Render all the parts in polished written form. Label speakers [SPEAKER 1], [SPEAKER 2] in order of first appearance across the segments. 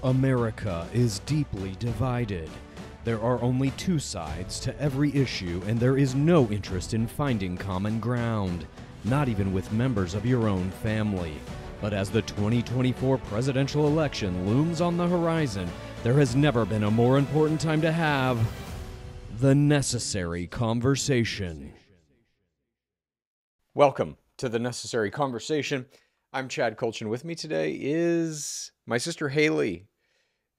[SPEAKER 1] America is deeply divided. There are only two sides to every issue, and there is no interest in finding common ground, not even with members of your own family. But as the 2024 presidential election looms on the horizon, there has never been a more important time to have the necessary conversation. Welcome to the Necessary Conversation. I'm Chad Kultgens. With me today is my sister Haley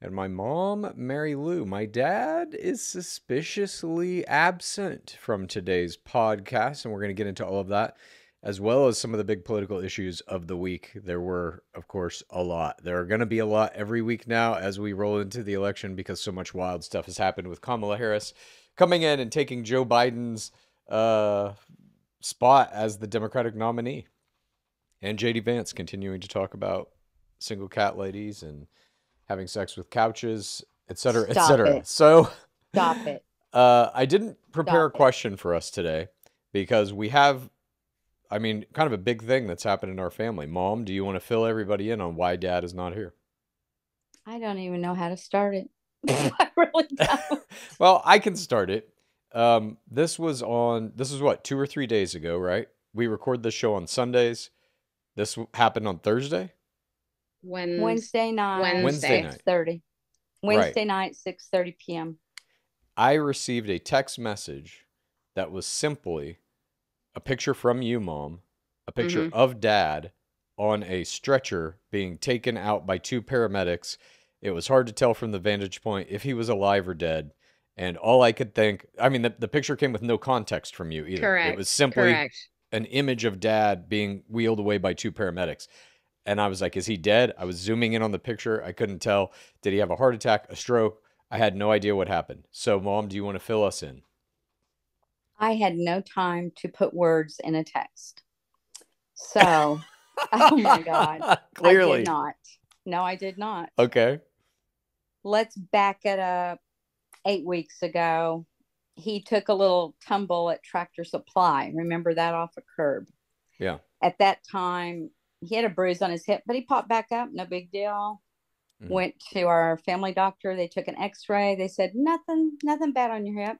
[SPEAKER 1] and my mom, Mary Lou. My dad is suspiciously absent from today's podcast, and we're going to get into all of that, as well as some of the big political issues of the week. There were, of course, a lot. There are going to be a lot every week now as we roll into the election because so much wild stuff has happened with Kamala Harris coming in and taking Joe Biden's spot as the Democratic nominee. And J.D. Vance continuing to talk about single cat ladies and having sex with couches, etc., etc. So,
[SPEAKER 2] Stop it.
[SPEAKER 1] I didn't prepare a question for us today because we have, kind of a big thing that's happened in our family. Mom, do you want to fill everybody in on why Dad is not here?
[SPEAKER 2] I don't even know how to start it. I really don't.
[SPEAKER 1] Well, I can start it. This is what, 2 or 3 days ago, right? We record this show on Sundays. This happened on Thursday?
[SPEAKER 2] Wednesday night.
[SPEAKER 1] Wednesday night.
[SPEAKER 2] 6:30. Wednesday night, 6:30 p.m.
[SPEAKER 1] I received a text message that was simply a picture from you, Mom, a picture of Dad on a stretcher being taken out by two paramedics. It was hard to tell from the vantage point if he was alive or dead. And all I could think, the picture came with no context from you either.
[SPEAKER 3] Correct.
[SPEAKER 1] It was simply an image of Dad being wheeled away by two paramedics. And I was like, is he dead? I was zooming in on the picture. I couldn't tell. Did he have a heart attack, a stroke? I had no idea what happened. So, Mom, do you want to fill us in?
[SPEAKER 2] I had no time to put words in a text. So, oh my God.
[SPEAKER 1] Clearly.
[SPEAKER 2] I did not. No, I did not.
[SPEAKER 1] Okay.
[SPEAKER 2] Let's back it up. 8 weeks ago, he took a little tumble at Tractor Supply. Remember that, off a curb?
[SPEAKER 1] Yeah.
[SPEAKER 2] At that time, he had a bruise on his hip, but he popped back up. No big deal. Went to our family doctor. They took an x-ray. They said, nothing bad on your hip.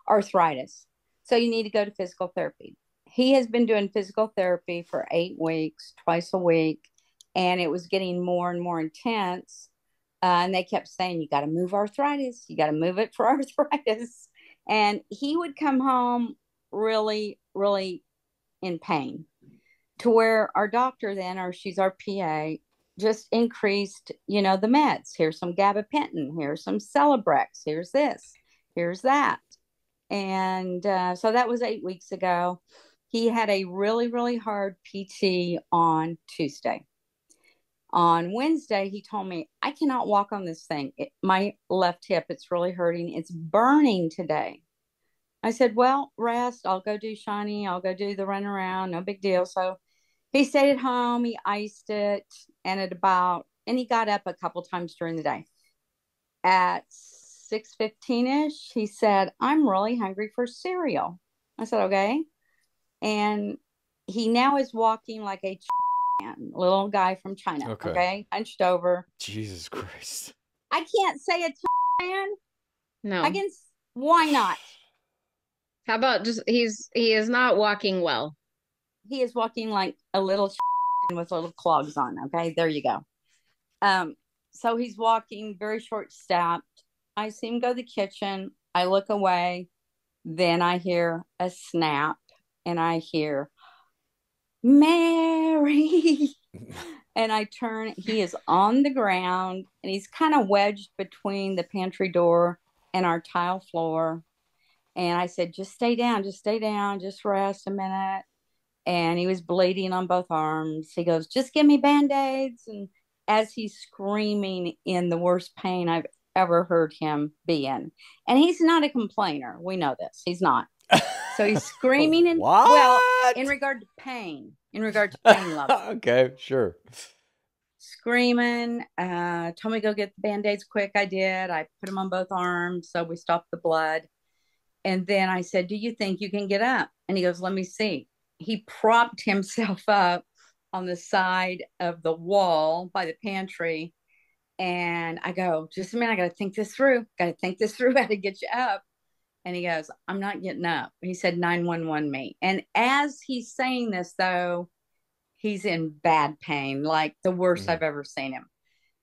[SPEAKER 2] Arthritis. So you need to go to physical therapy. He has been doing physical therapy for 8 weeks, twice a week. And it was getting more and more intense. And they kept saying, you got to move arthritis. You got to move it for arthritis. And he would come home really, really in pain, to where our doctor then, or she's our PA, just increased, the meds. Here's some gabapentin. Here's some Celebrex. Here's this. Here's that. And so that was 8 weeks ago. He had a really, really hard PT on Tuesday. On Wednesday, he told me, I cannot walk on this thing. My left hip, it's really hurting. It's burning today. I said, well, rest. I'll go do shiny. I'll go do the run around. No big deal. So he stayed at home. He iced it. And he got up a couple times during the day. At 6:15-ish, he said, I'm really hungry for cereal. I said, okay. And he now is walking like a little guy from China. Okay. Hunched over.
[SPEAKER 1] Jesus Christ.
[SPEAKER 2] I can't say a man.
[SPEAKER 3] No.
[SPEAKER 2] Why not?
[SPEAKER 3] How about he is not walking well.
[SPEAKER 2] He is walking like a little with little clogs on. Okay. There you go. So he's walking very short stepped. I see him go to the kitchen. I look away. Then I hear a snap and I hear, Mary. And I turn, he is on the ground and he's kind of wedged between the pantry door and our tile floor. And I said, just stay down, just rest a minute. And he was bleeding on both arms. He goes, just give me Band-Aids. And as he's screaming in the worst pain I've ever heard him be in. And he's not a complainer. We know this. He's not. So he's screaming in regard to pain level.
[SPEAKER 1] Okay, sure.
[SPEAKER 2] Screaming, told me to go get the Band-Aids quick. I did. I put them on both arms. So we stopped the blood. And then I said, do you think you can get up? And he goes, let me see. He propped himself up on the side of the wall by the pantry And I go, just a minute, I got to think this through. Got to think this through how to get you up. And he goes, I'm not getting up. He said, 911 me. And as he's saying this, though, he's in bad pain, like the worst
[SPEAKER 1] Mhm.
[SPEAKER 2] I've ever seen him.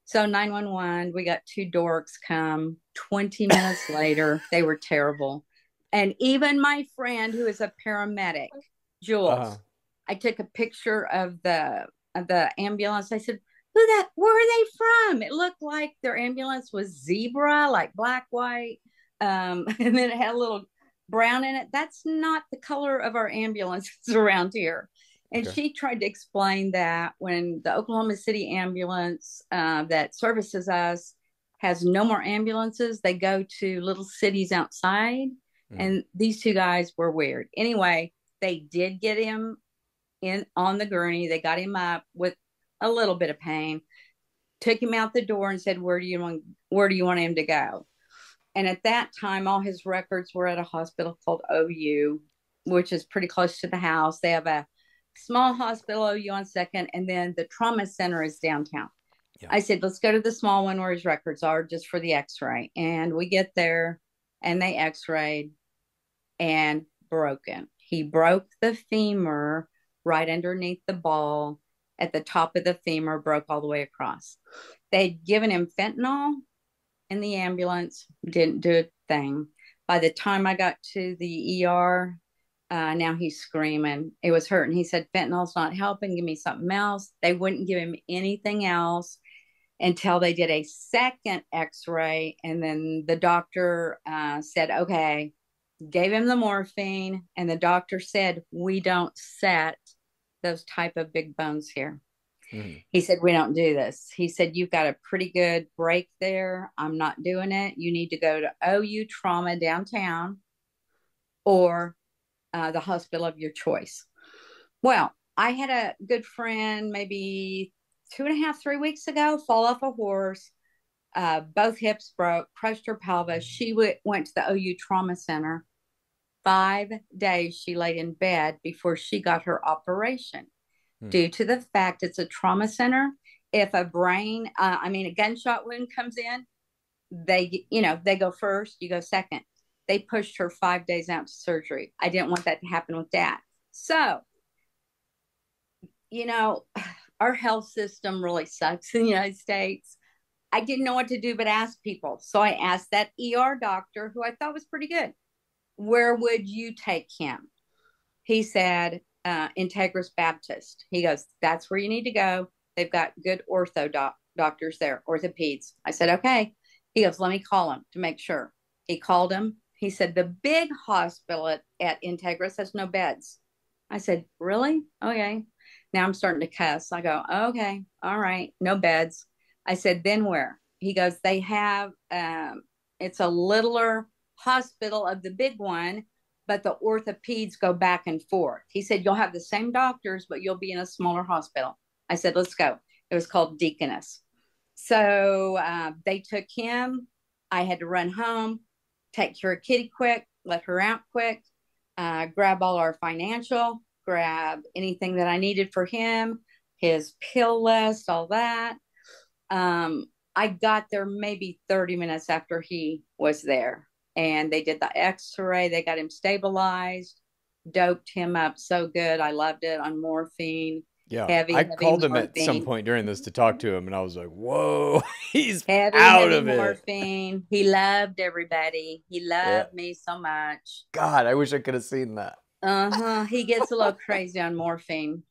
[SPEAKER 2] So 911, we got two dorks come 20 minutes later. They were terrible. And even my friend who is a paramedic,
[SPEAKER 1] Uh-huh.
[SPEAKER 2] Jules, I took a picture of the ambulance. I said, where are they from? It looked like their ambulance was zebra, like black, white. And then it had a little brown in it. That's not the color of our ambulances around here. And
[SPEAKER 1] Okay.
[SPEAKER 2] she tried to explain that when the Oklahoma City ambulance that services us has no more ambulances, they go to little cities outside.
[SPEAKER 1] Mhm.
[SPEAKER 2] And these two guys were weird. Anyway, they did get him in on the gurney. They got him up with a little bit of pain, took him out the door and said, where do you want him to go? And at that time, all his records were at a hospital called OU, which is pretty close to the house. They have a small hospital, OU on Second, and then the trauma center is downtown.
[SPEAKER 1] Yeah.
[SPEAKER 2] I said, let's go to the small one where his records are just for the x-ray. And we get there and they x-rayed and broken. He broke the femur right underneath the ball at the top of the femur, broke all the way across. They'd given him fentanyl in the ambulance, didn't do a thing. By the time I got to the ER, now he's screaming. It was hurting. He said, fentanyl's not helping. Give me something else. They wouldn't give him anything else until they did a second x-ray. And then the doctor said, okay, gave him the morphine. And the doctor said, we don't set those type of big bones here.
[SPEAKER 1] Mhm.
[SPEAKER 2] He said, we don't do this. He said, you've got a pretty good break there. I'm not doing it. You need to go to OU Trauma downtown or the hospital of your choice. Well, I had a good friend maybe 2.5, 3 weeks ago fall off a horse. Both hips broke, crushed her pelvis. She went to the OU Trauma Center. 5 days she laid in bed before she got her operation
[SPEAKER 1] Mhm.
[SPEAKER 2] due to the fact it's a trauma center. If a a gunshot wound comes in, they go first, you go second. They pushed her 5 days out to surgery. I didn't want that to happen with Dad. So, you know, our health system really sucks in the United States. I didn't know what to do but ask people. So I asked that ER doctor, who I thought was pretty good, where would you take him? He said, Integris Baptist. He goes, that's where you need to go. They've got good doctors there, orthopeds. I said, okay. He goes, let me call him to make sure. He called him. He said, the big hospital at Integris has no beds. I said, really? Okay. Now I'm starting to cuss. I go, okay, all right, no beds. I said, then where? He goes, they have, it's a littler hospital of the big one, but the orthopeds go back and forth. He said, you'll have the same doctors, but you'll be in a smaller hospital. I said, let's go. It was called Deaconess. So they took him. I had to run home, take care of Kitty quick, let her out quick, grab all our financial, grab anything that I needed for him, his pill list, all that. I got there maybe 30 minutes after he was there. And they did the x-ray. They got him stabilized, doped him up so good. I loved it on morphine,
[SPEAKER 1] Yeah. I
[SPEAKER 2] heavy, heavy
[SPEAKER 1] called him at some
[SPEAKER 2] morphine,
[SPEAKER 1] point during this to talk to him, and I was like, whoa, he's
[SPEAKER 2] heavy,
[SPEAKER 1] out
[SPEAKER 2] heavy
[SPEAKER 1] of it.
[SPEAKER 2] morphine. He loved everybody. He
[SPEAKER 1] Yeah.
[SPEAKER 2] loved me so much.
[SPEAKER 1] God, I wish I could have seen that.
[SPEAKER 2] Uh-huh. He gets a little crazy on morphine.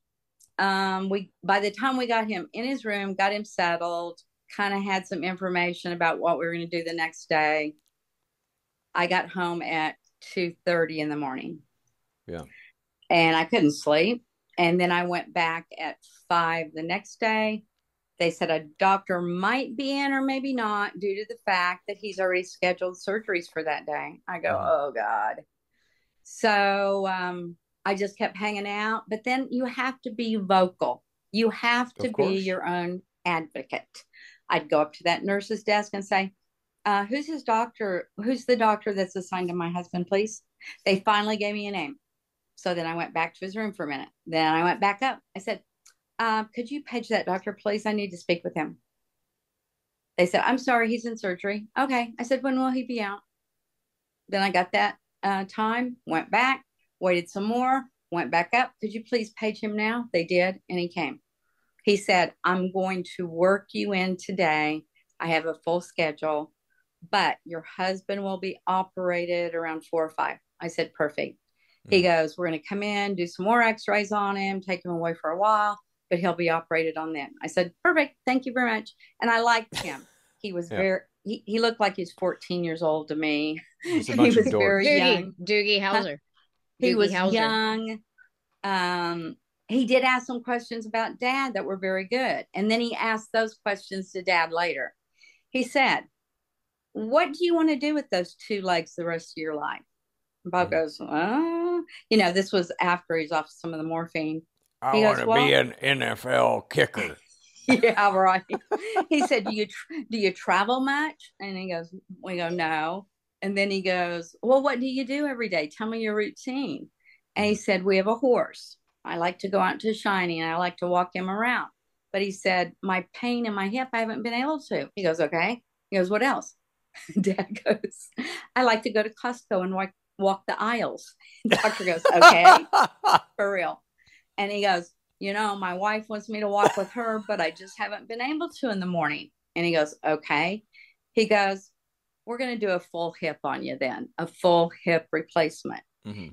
[SPEAKER 2] We by the time we got him in his room, got him settled, kind of had some information about what we were going to do the next day. I got home at 2:30 in the morning.
[SPEAKER 1] Yeah.
[SPEAKER 2] And I couldn't sleep. And then I went back at 5 the next day. They said a doctor might be in or maybe not due to the fact that he's already scheduled surgeries for that day. I go,
[SPEAKER 1] Mhm.
[SPEAKER 2] oh God. So I just kept hanging out. But then you have to be vocal. You have to
[SPEAKER 1] Of
[SPEAKER 2] be
[SPEAKER 1] course.
[SPEAKER 2] your own advocate. I'd go up to that nurse's desk and say, who's his doctor? Who's the doctor that's assigned to my husband, please? They finally gave me a name. So then I went back to his room for a minute. Then I went back up. I said, could you page that doctor, please? I need to speak with him. They said, I'm sorry, he's in surgery. Okay. I said, when will he be out? Then I got that time, went back, waited some more, went back up. Could you please page him now? They did. And he came. He said, I'm going to work you in today. I have a full schedule, but your husband will be operated around 4 or 5. I said, perfect. He goes, we're going to come in, do some more x-rays on him, take him away for a while, but he'll be operated on then. I said, perfect. Thank you very much. And I liked him. He was he looked like he's 14 years old to me.
[SPEAKER 1] Just a
[SPEAKER 2] He
[SPEAKER 1] bunch of
[SPEAKER 2] was
[SPEAKER 1] dorks.
[SPEAKER 2] very young.
[SPEAKER 3] Doogie Howser.
[SPEAKER 2] He
[SPEAKER 3] Doogie
[SPEAKER 2] was
[SPEAKER 3] Howser.
[SPEAKER 2] young. He did ask some questions about Dad that were very good. And then he asked those questions to Dad later. He said, what do you want to do with those 2 legs the rest of your life? And Bob goes, you know, this was after he's off some of the morphine.
[SPEAKER 1] I want to be an NFL kicker.
[SPEAKER 2] Yeah, right. He said, do you travel much? And we go, no. And then he goes, well, what do you do every day? Tell me your routine. And he said, we have a horse. I like to go out to Shiny and I like to walk him around. But he said, my pain in my hip, I haven't been able to. He goes, okay. He goes, what else? Dad goes, I like to go to Costco and walk the aisles. Doctor goes, okay, for real. And he goes, you know, my wife wants me to walk with her, but I just haven't been able to in the morning. And he goes, okay. He goes, we're going to do a full hip on you then, a full hip replacement.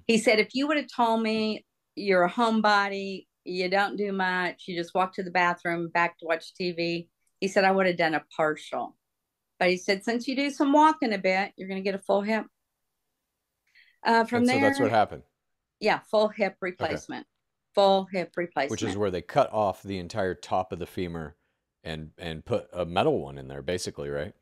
[SPEAKER 2] He said, if you would have told me you're a homebody, you don't do much, you just walk to the bathroom, back to watch TV, he said, I would have done a partial. But he said, since you do some walking a bit, you're going to get a full hip. From there.
[SPEAKER 1] So that's what happened.
[SPEAKER 2] Yeah, full hip replacement. Okay. Full hip replacement.
[SPEAKER 1] Which is where they cut off the entire top of the femur and put a metal one in there, basically, right?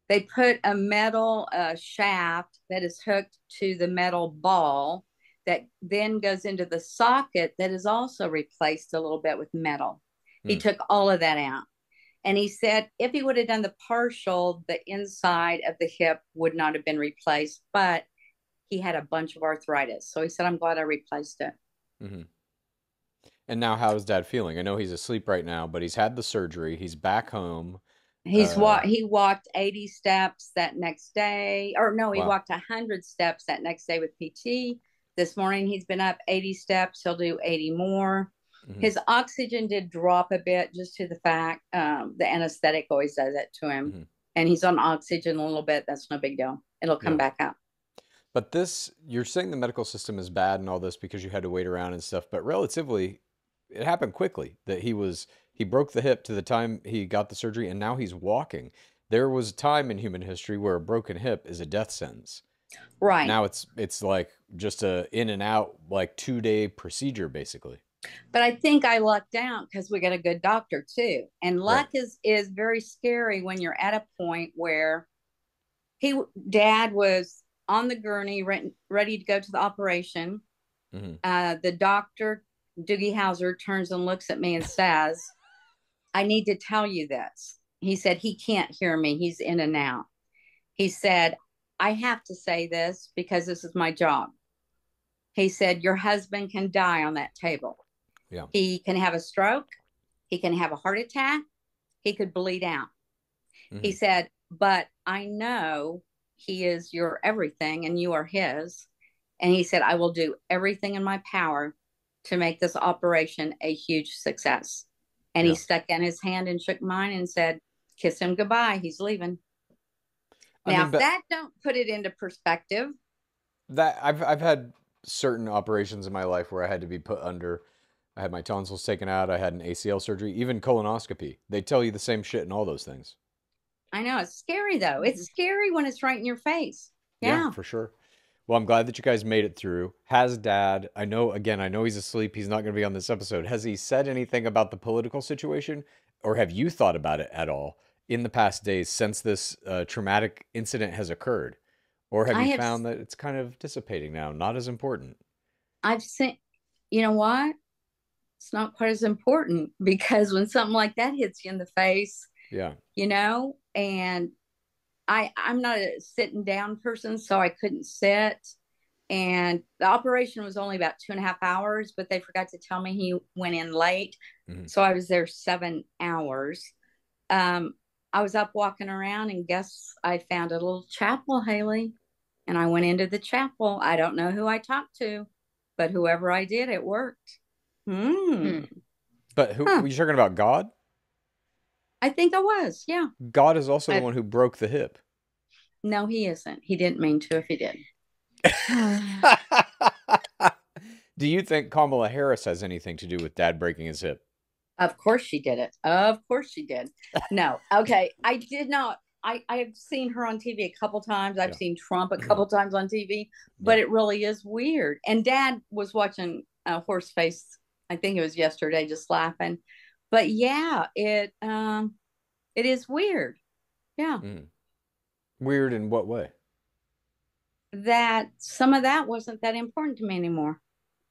[SPEAKER 2] They put a metal shaft that is hooked to the metal ball that then goes into the socket that is also replaced a little bit with metal. He took all of that out. And he said if he would have done the partial, the inside of the hip would not have been replaced, but he had a bunch of arthritis. So he said, I'm glad I replaced it.
[SPEAKER 1] And now how is Dad feeling? I know he's asleep right now, but he's had the surgery. He's back home.
[SPEAKER 2] He walked 80 steps that next day. Or no, he walked 100 steps that next day with PT. This morning he's been up 80 steps. He'll do 80 more. His oxygen did drop a bit just to the fact the anesthetic always does that to him. And he's on oxygen a little bit. That's no big deal. It'll come back up.
[SPEAKER 1] But you're saying the medical system is bad and all this because you had to wait around and stuff, but relatively it happened quickly that he broke the hip to the time he got the surgery and now he's walking. There was a time in human history where a broken hip is a death sentence.
[SPEAKER 2] Right.
[SPEAKER 1] Now it's like just a in and out, like 2-day procedure, basically.
[SPEAKER 2] But I think I lucked out because we got a good doctor too. And luck is very scary when you're at a point where Dad was on the gurney, ready to go to the operation. The doctor, Doogie Howser, turns and looks at me and says, I need to tell you this. He said, he can't hear me. He's in and out. He said, I have to say this because this is my job. He said, your husband can die on that table.
[SPEAKER 1] Yeah.
[SPEAKER 2] He can have a stroke. He can have a heart attack. He could bleed out. He said, but I know he is your everything and you are his. And he said, I will do everything in my power to make this operation a huge success. And he stuck in his hand and shook mine and said, kiss him goodbye. He's leaving. Now, if that don't put it into perspective.
[SPEAKER 1] That I've had certain operations in my life where I had to be put under. I had my tonsils taken out. I had an ACL surgery, even colonoscopy. They tell you the same shit in all those things.
[SPEAKER 2] I know. It's scary, though. It's scary when it's right in your face. Yeah,
[SPEAKER 1] for sure. Well, I'm glad that you guys made it through. Has Dad, I know he's asleep. He's not going to be on this episode. Has he said anything about the political situation? Or have you thought about it at all in the past days since this traumatic incident has occurred? Or have you found that it's kind of dissipating now, not as important?
[SPEAKER 2] I've seen, you know what? It's not quite as important because when something like that hits you in the face, you know, and I'm not a sitting down person, so I couldn't sit. And the operation was only about 2.5 hours, but they forgot to tell me he went in late. So I was there 7 hours. I was up walking around, and guess I found a little chapel, Haley. And I went into the chapel. I don't know who I talked to, but whoever I did, it worked.
[SPEAKER 3] Hmm.
[SPEAKER 1] But who
[SPEAKER 2] Huh.
[SPEAKER 1] were you talking about? God?
[SPEAKER 2] I think I was. Yeah.
[SPEAKER 1] God is also the
[SPEAKER 3] I-
[SPEAKER 1] one who broke the hip.
[SPEAKER 2] No, he isn't. He didn't mean to if he did.
[SPEAKER 1] Do you think Kamala Harris has anything to do with Dad breaking his hip?
[SPEAKER 2] Of course she did it. Of course she did. No. Okay. I did not. I've seen her on TV a couple times. I've
[SPEAKER 1] Yeah.
[SPEAKER 2] seen Trump a couple times on TV, but
[SPEAKER 1] Yeah.
[SPEAKER 2] it really is weird. And Dad was watching Horseface, I think it was yesterday, just laughing. But yeah, it is weird. Yeah.
[SPEAKER 1] Mm. Weird in what way?
[SPEAKER 2] That some of that wasn't that important to me anymore.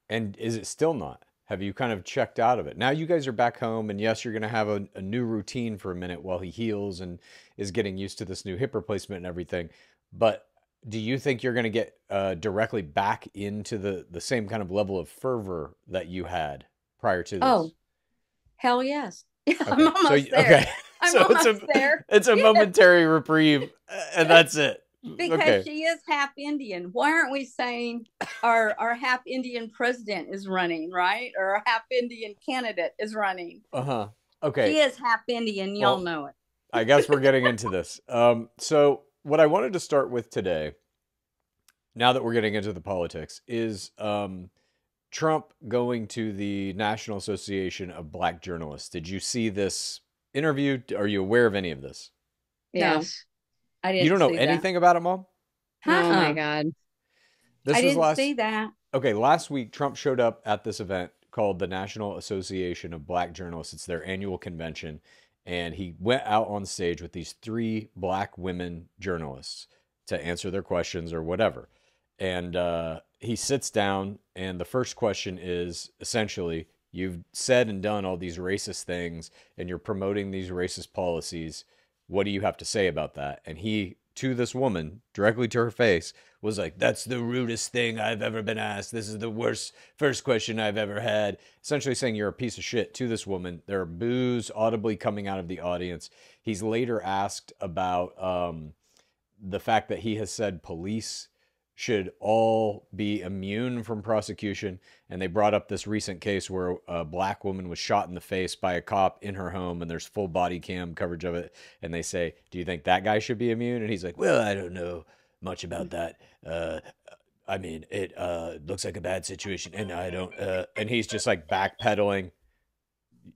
[SPEAKER 1] And is it still not? Have you kind of checked out of it? Now you guys are back home, and yes, you're going to have a new routine for a minute while he heals and is getting used to this new hip replacement and everything. But do you think you're going to get directly back into the same kind of level of fervor that you had prior to this?
[SPEAKER 2] Oh, hell yes. I'm
[SPEAKER 1] Okay.
[SPEAKER 2] almost there.
[SPEAKER 1] Okay.
[SPEAKER 2] I'm
[SPEAKER 1] So
[SPEAKER 2] almost there.
[SPEAKER 1] it's a momentary reprieve, and that's it.
[SPEAKER 2] Because
[SPEAKER 1] Okay.
[SPEAKER 2] she is half Indian. Why aren't we saying our half Indian president is running, right? Or our half Indian candidate is running.
[SPEAKER 1] Uh-huh.
[SPEAKER 2] She
[SPEAKER 1] Okay.
[SPEAKER 2] is half Indian. Y'all
[SPEAKER 1] Well,
[SPEAKER 2] know it.
[SPEAKER 1] I guess we're getting into this. So what I wanted to start with today, now that we're getting into the politics, is Trump going to the National Association of Black Journalists. Did you see this interview? Are you aware of any of this?
[SPEAKER 3] Yes.
[SPEAKER 2] I didn't
[SPEAKER 1] You don't know
[SPEAKER 2] see
[SPEAKER 1] anything about it, Mom?
[SPEAKER 2] that.
[SPEAKER 3] Oh my
[SPEAKER 2] Uh-uh.
[SPEAKER 3] God.
[SPEAKER 1] This
[SPEAKER 2] I
[SPEAKER 1] was
[SPEAKER 2] didn't
[SPEAKER 1] last
[SPEAKER 2] see that.
[SPEAKER 1] Okay, last week Trump showed up at this event called the National Association of Black Journalists. It's their annual convention, and he went out on stage with these three black women journalists to answer their questions or whatever. And he sits down, and the first question is essentially, you've said and done all these racist things, and you're promoting these racist policies. What do you have to say about that? And he, to this woman, directly to her face, was like, that's the rudest thing I've ever been asked. This is the worst first question I've ever had. Essentially saying you're a piece of shit to this woman. There are boos audibly coming out of the audience. He's later asked about the fact that he has said police should all be immune from prosecution. And they brought up this recent case where a black woman was shot in the face by a cop in her home, and there's full body cam coverage of it. And they say, do you think that guy should be immune? And he's like, well, I don't know much about that. I mean, it looks like a bad situation, and I don't. And he's just like backpedaling.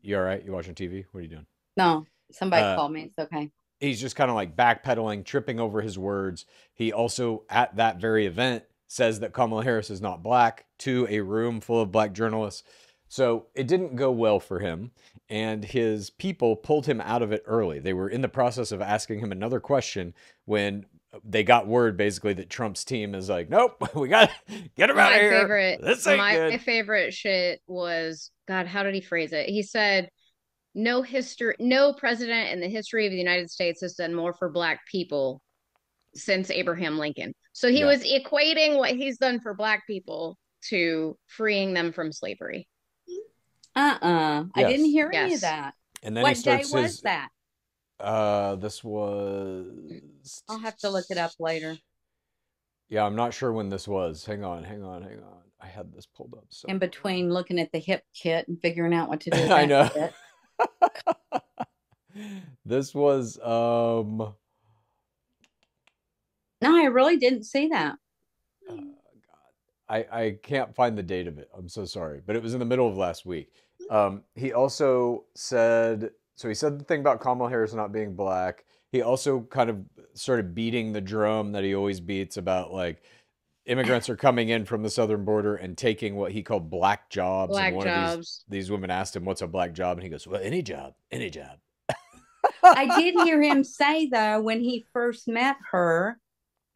[SPEAKER 1] You all right? You watching TV? What are you doing?
[SPEAKER 2] No, somebody
[SPEAKER 1] Uh,
[SPEAKER 2] called me. It's okay.
[SPEAKER 1] He's just kind of like backpedaling, tripping over his words. He also, at that very event, says that Kamala Harris is not black to a room full of black journalists. So it didn't go well for him, and his people pulled him out of it early. They were in the process of asking him another question when they got word basically that Trump's team is like, nope, we got to get him out of here. This ain't
[SPEAKER 3] My
[SPEAKER 1] good.
[SPEAKER 3] favorite shit was, God, how did he phrase it? He said, no president in the history of the United States has done more for black people since Abraham Lincoln. So he
[SPEAKER 1] Yeah.
[SPEAKER 3] was equating what he's done for black people to freeing them from slavery.
[SPEAKER 2] I
[SPEAKER 1] Yes.
[SPEAKER 2] didn't hear any of
[SPEAKER 3] Yes.
[SPEAKER 2] that.
[SPEAKER 1] And then
[SPEAKER 2] What
[SPEAKER 1] he starts
[SPEAKER 2] day was
[SPEAKER 1] his.
[SPEAKER 2] that?
[SPEAKER 1] This was.
[SPEAKER 2] I'll have to look it up later.
[SPEAKER 1] Yeah, I'm not sure when this was. Hang on. I had this pulled up. So
[SPEAKER 2] In between looking at the hip kit and figuring out what to do with
[SPEAKER 1] I
[SPEAKER 2] that
[SPEAKER 1] know.
[SPEAKER 2] kit.
[SPEAKER 1] This was
[SPEAKER 2] No, I really didn't see that.
[SPEAKER 1] God. I can't find the date of it. I'm so sorry, but it was in the middle of last week. He also said, so he said the thing about Kamala Harris not being black. He also kind of started beating the drum that he always beats about like immigrants are coming in from the southern border and taking what he called black jobs.
[SPEAKER 3] Black
[SPEAKER 1] and one
[SPEAKER 3] jobs.
[SPEAKER 1] of these women asked him, what's a black job? And he goes, well, any job, any job.
[SPEAKER 2] I did hear him say though, when he first met her,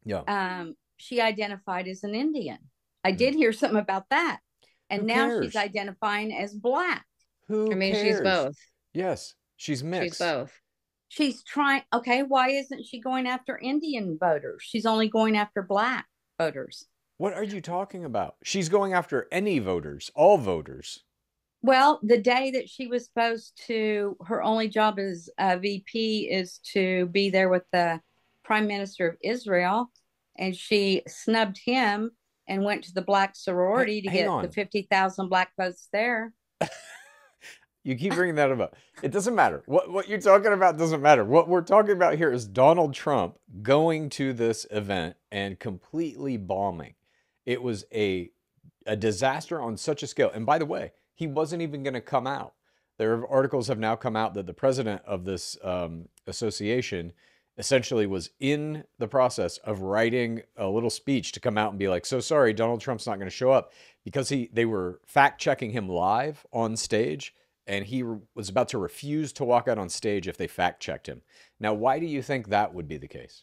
[SPEAKER 1] Yeah.
[SPEAKER 2] she identified as an Indian. I did hear something about that. And
[SPEAKER 1] Who
[SPEAKER 2] now
[SPEAKER 1] cares?
[SPEAKER 2] she's identifying as black.
[SPEAKER 1] Who
[SPEAKER 3] I mean,
[SPEAKER 1] cares?
[SPEAKER 3] she's both.
[SPEAKER 1] Yes, she's mixed.
[SPEAKER 3] She's both.
[SPEAKER 2] She's trying, okay, why isn't she going after Indian voters? She's only going after black voters.
[SPEAKER 1] What are you talking about? She's going after any voters, all voters.
[SPEAKER 2] Well, the day that she was supposed to, her only job as a VP is to be there with the Prime Minister of Israel, and she snubbed him and went to the black sorority to
[SPEAKER 1] Hang
[SPEAKER 2] get the
[SPEAKER 1] on.
[SPEAKER 2] 50,000 black votes there.
[SPEAKER 1] You keep bringing that up. It doesn't matter. What you're talking about doesn't matter. What we're talking about here is Donald Trump going to this event and completely bombing. It was a disaster on such a scale. And by the way, he wasn't even going to come out. Articles have now come out that the president of this association essentially was in the process of writing a little speech to come out and be like, so sorry, Donald Trump's not going to show up, because they were fact checking him live on stage, and he was about to refuse to walk out on stage if they fact checked him. Now, why do you think that would be the case?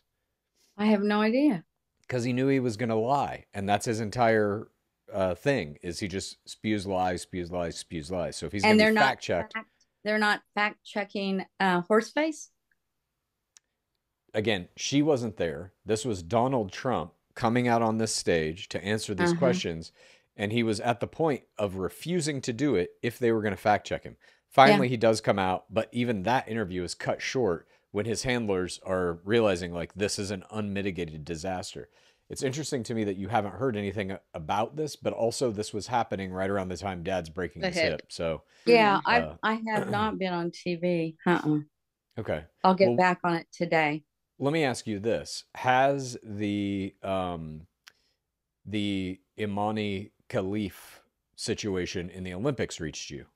[SPEAKER 2] I have no idea.
[SPEAKER 1] Because he knew he was going to lie, and that's his entire thing. Is he just spews lies, spews lies, spews lies. So if he's going to be fact checked,
[SPEAKER 2] they're not fact checking Horseface.
[SPEAKER 1] Again, she wasn't there. This was Donald Trump coming out on this stage to answer these questions. And he was at the point of refusing to do it if they were going to fact check him. Finally, he does come out, but even that interview is cut short when his handlers are realizing, like, this is an unmitigated disaster. It's interesting to me that you haven't heard anything about this, but also this was happening right around the time Dad's breaking his hip. So
[SPEAKER 2] yeah, I have not been on TV.
[SPEAKER 1] Okay.
[SPEAKER 2] I'll get back on it today.
[SPEAKER 1] Let me ask you this. Has the Imani Khalif situation in the Olympics reached you?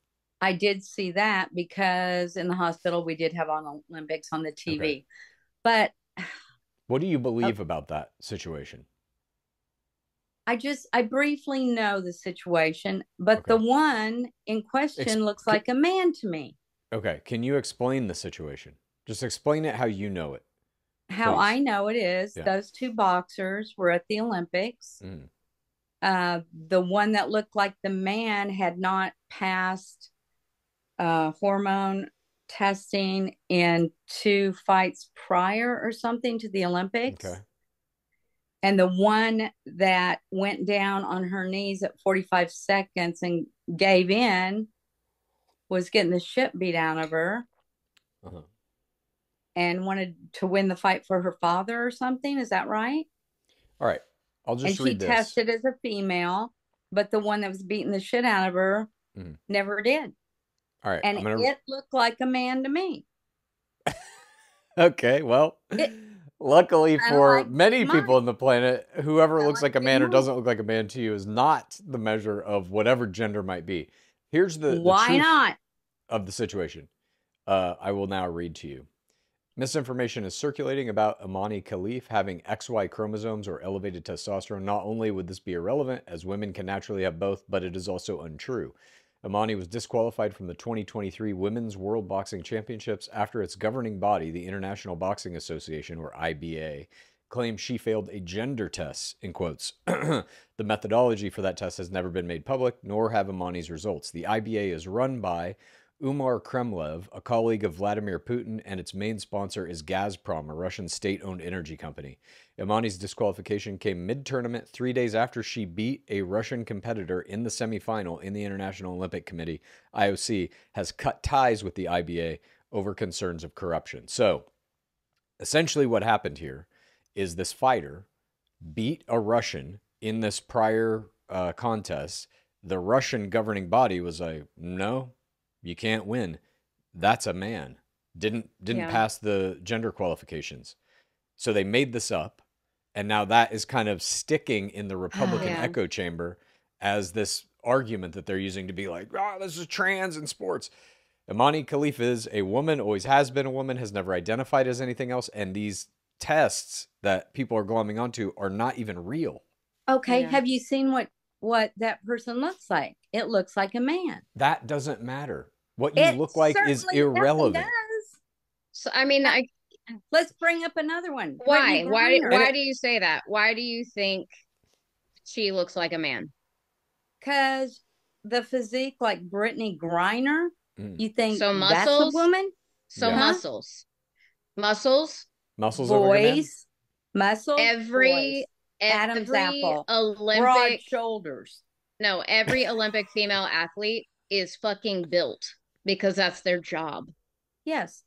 [SPEAKER 2] I did see that, because in the hospital we did have on Olympics on the TV. Okay. But
[SPEAKER 1] what do you believe about that situation?
[SPEAKER 2] I briefly know the situation, but the one in question looks like a man to me.
[SPEAKER 1] Okay. Can you explain the situation? Just explain it how you know it.
[SPEAKER 2] How Please. I know it is, those two boxers were at the Olympics. The one that looked like the man had not passed hormone testing in 2 fights prior or something to the Olympics. Okay. And the one that went down on her knees at 45 seconds and gave in was getting the shit beat out of her. And wanted to win the fight for her father or something. Is that right?
[SPEAKER 1] All right. I'll just read this.
[SPEAKER 2] And she tested as a female, but the one that was beating the shit out of her never did.
[SPEAKER 1] All right.
[SPEAKER 2] And it looked like a man to me.
[SPEAKER 1] Okay. Well, luckily for many people on the planet, whoever looks like a man or doesn't look like a man to you is not the measure of whatever gender might be. Here's the truth of the situation. I will now read to you. Misinformation is circulating about Imani Khalif having XY chromosomes or elevated testosterone. Not only would this be irrelevant, as women can naturally have both, but it is also untrue. Imani was disqualified from the 2023 Women's World Boxing Championships after its governing body, the International Boxing Association, or IBA, claimed she failed a gender test, in quotes. The methodology for that test has never been made public, nor have Imani's results. The IBA is run by Umar Kremlev, a colleague of Vladimir Putin, and its main sponsor is Gazprom, a Russian state-owned energy company. Imani's disqualification came mid-tournament 3 days after she beat a Russian competitor in the semifinal in the International Olympic Committee. IOC has cut ties with the IBA over concerns of corruption. So, essentially what happened here is this fighter beat a Russian in this prior contest. The Russian governing body was like, no, you can't win. That's a man. Didn't pass the gender qualifications. So they made this up. And now that is kind of sticking in the Republican echo chamber as this argument that they're using to be like, this is trans in sports. Imani Khalif is a woman, always has been a woman, has never identified as anything else. And these tests that people are glomming onto are not even real.
[SPEAKER 2] Okay. Yeah. Have you seen what that person looks like? It looks like a man.
[SPEAKER 1] That doesn't matter. What you look like is irrelevant.
[SPEAKER 2] Does.
[SPEAKER 3] So, I mean,
[SPEAKER 2] let's bring up another one.
[SPEAKER 3] Why? Why do you say that? Why do you think she looks like a man?
[SPEAKER 2] Because the physique, like Brittany Griner, you think
[SPEAKER 3] so muscles,
[SPEAKER 2] that's a woman?
[SPEAKER 3] So muscles,
[SPEAKER 1] muscles
[SPEAKER 2] boys,
[SPEAKER 1] muscles.
[SPEAKER 3] Every
[SPEAKER 2] Adam's apple,
[SPEAKER 3] Olympic
[SPEAKER 2] broad shoulders.
[SPEAKER 3] No, every Olympic female athlete is fucking built because that's their job.
[SPEAKER 2] Yes.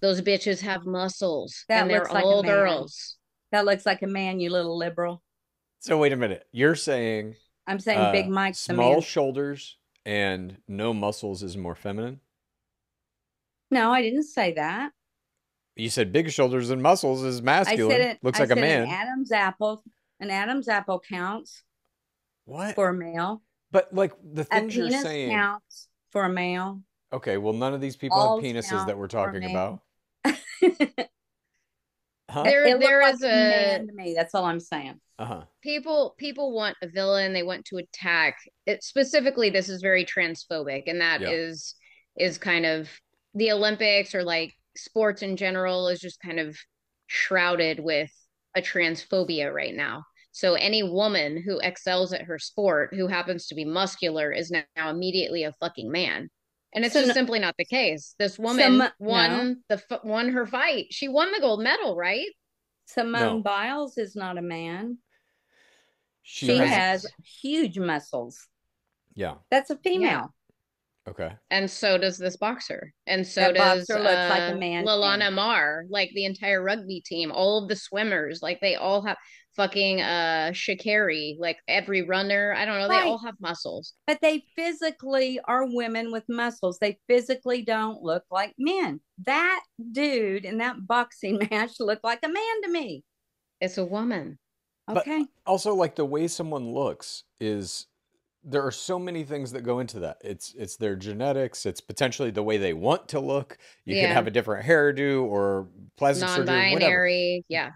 [SPEAKER 3] Those bitches have muscles
[SPEAKER 2] That
[SPEAKER 3] and they're
[SPEAKER 2] looks like a
[SPEAKER 3] all
[SPEAKER 2] man.
[SPEAKER 3] girls.
[SPEAKER 2] That looks like a man, you little liberal.
[SPEAKER 1] So wait a minute. You're saying
[SPEAKER 2] I'm saying Big Mike's the man.
[SPEAKER 1] small shoulders and no muscles is more feminine?
[SPEAKER 2] No, I didn't say that.
[SPEAKER 1] You said big shoulders and muscles is masculine.
[SPEAKER 2] I said
[SPEAKER 1] Looks like a man.
[SPEAKER 2] An Adam's apple. An Adam's apple counts
[SPEAKER 1] What?
[SPEAKER 2] for a male.
[SPEAKER 1] But like the
[SPEAKER 2] A
[SPEAKER 1] things you're
[SPEAKER 2] penis
[SPEAKER 1] saying.
[SPEAKER 2] counts for a male.
[SPEAKER 1] Okay, well, none of these people
[SPEAKER 2] Balls
[SPEAKER 1] have penises
[SPEAKER 2] count
[SPEAKER 1] that we're
[SPEAKER 2] for a
[SPEAKER 1] talking
[SPEAKER 2] male.
[SPEAKER 1] about. Huh?
[SPEAKER 2] It
[SPEAKER 3] There
[SPEAKER 2] looked
[SPEAKER 3] is
[SPEAKER 2] like a man to me. That's all I'm saying.
[SPEAKER 1] Uh-huh.
[SPEAKER 3] people want a villain, they want to attack it. Specifically, this is very transphobic, and that
[SPEAKER 1] Yeah.
[SPEAKER 3] is kind of the Olympics, or like sports in general, is just kind of shrouded with a transphobia right now. So any woman who excels at her sport, who happens to be muscular, is now immediately a fucking man. And it's
[SPEAKER 2] So
[SPEAKER 3] just
[SPEAKER 2] no-
[SPEAKER 3] simply not the case. This woman
[SPEAKER 2] no.
[SPEAKER 3] won her fight. She won the gold medal, right?
[SPEAKER 2] Simone
[SPEAKER 1] No.
[SPEAKER 2] Biles is not a man. She
[SPEAKER 3] Correct.
[SPEAKER 2] has huge muscles.
[SPEAKER 1] Yeah.
[SPEAKER 2] That's a female.
[SPEAKER 3] Yeah.
[SPEAKER 1] Okay.
[SPEAKER 3] And so does this boxer. And so
[SPEAKER 2] That
[SPEAKER 3] does
[SPEAKER 2] boxer looks like a man to
[SPEAKER 3] Lalana
[SPEAKER 2] me.
[SPEAKER 3] Mar, like the entire rugby team, all of the swimmers, like they all have fucking Sha'Carri, like every runner. I don't know, they all have muscles.
[SPEAKER 2] But they physically are women with muscles. They physically don't look like men. That dude in that boxing match looked like a man to me.
[SPEAKER 3] It's a woman.
[SPEAKER 2] Okay.
[SPEAKER 1] But also, like, the way someone looks is, there are so many things that go into that. It's their genetics. It's potentially the way they want to look. You could have a different hairdo or plastic surgery, whatever.
[SPEAKER 3] Non-binary, yeah.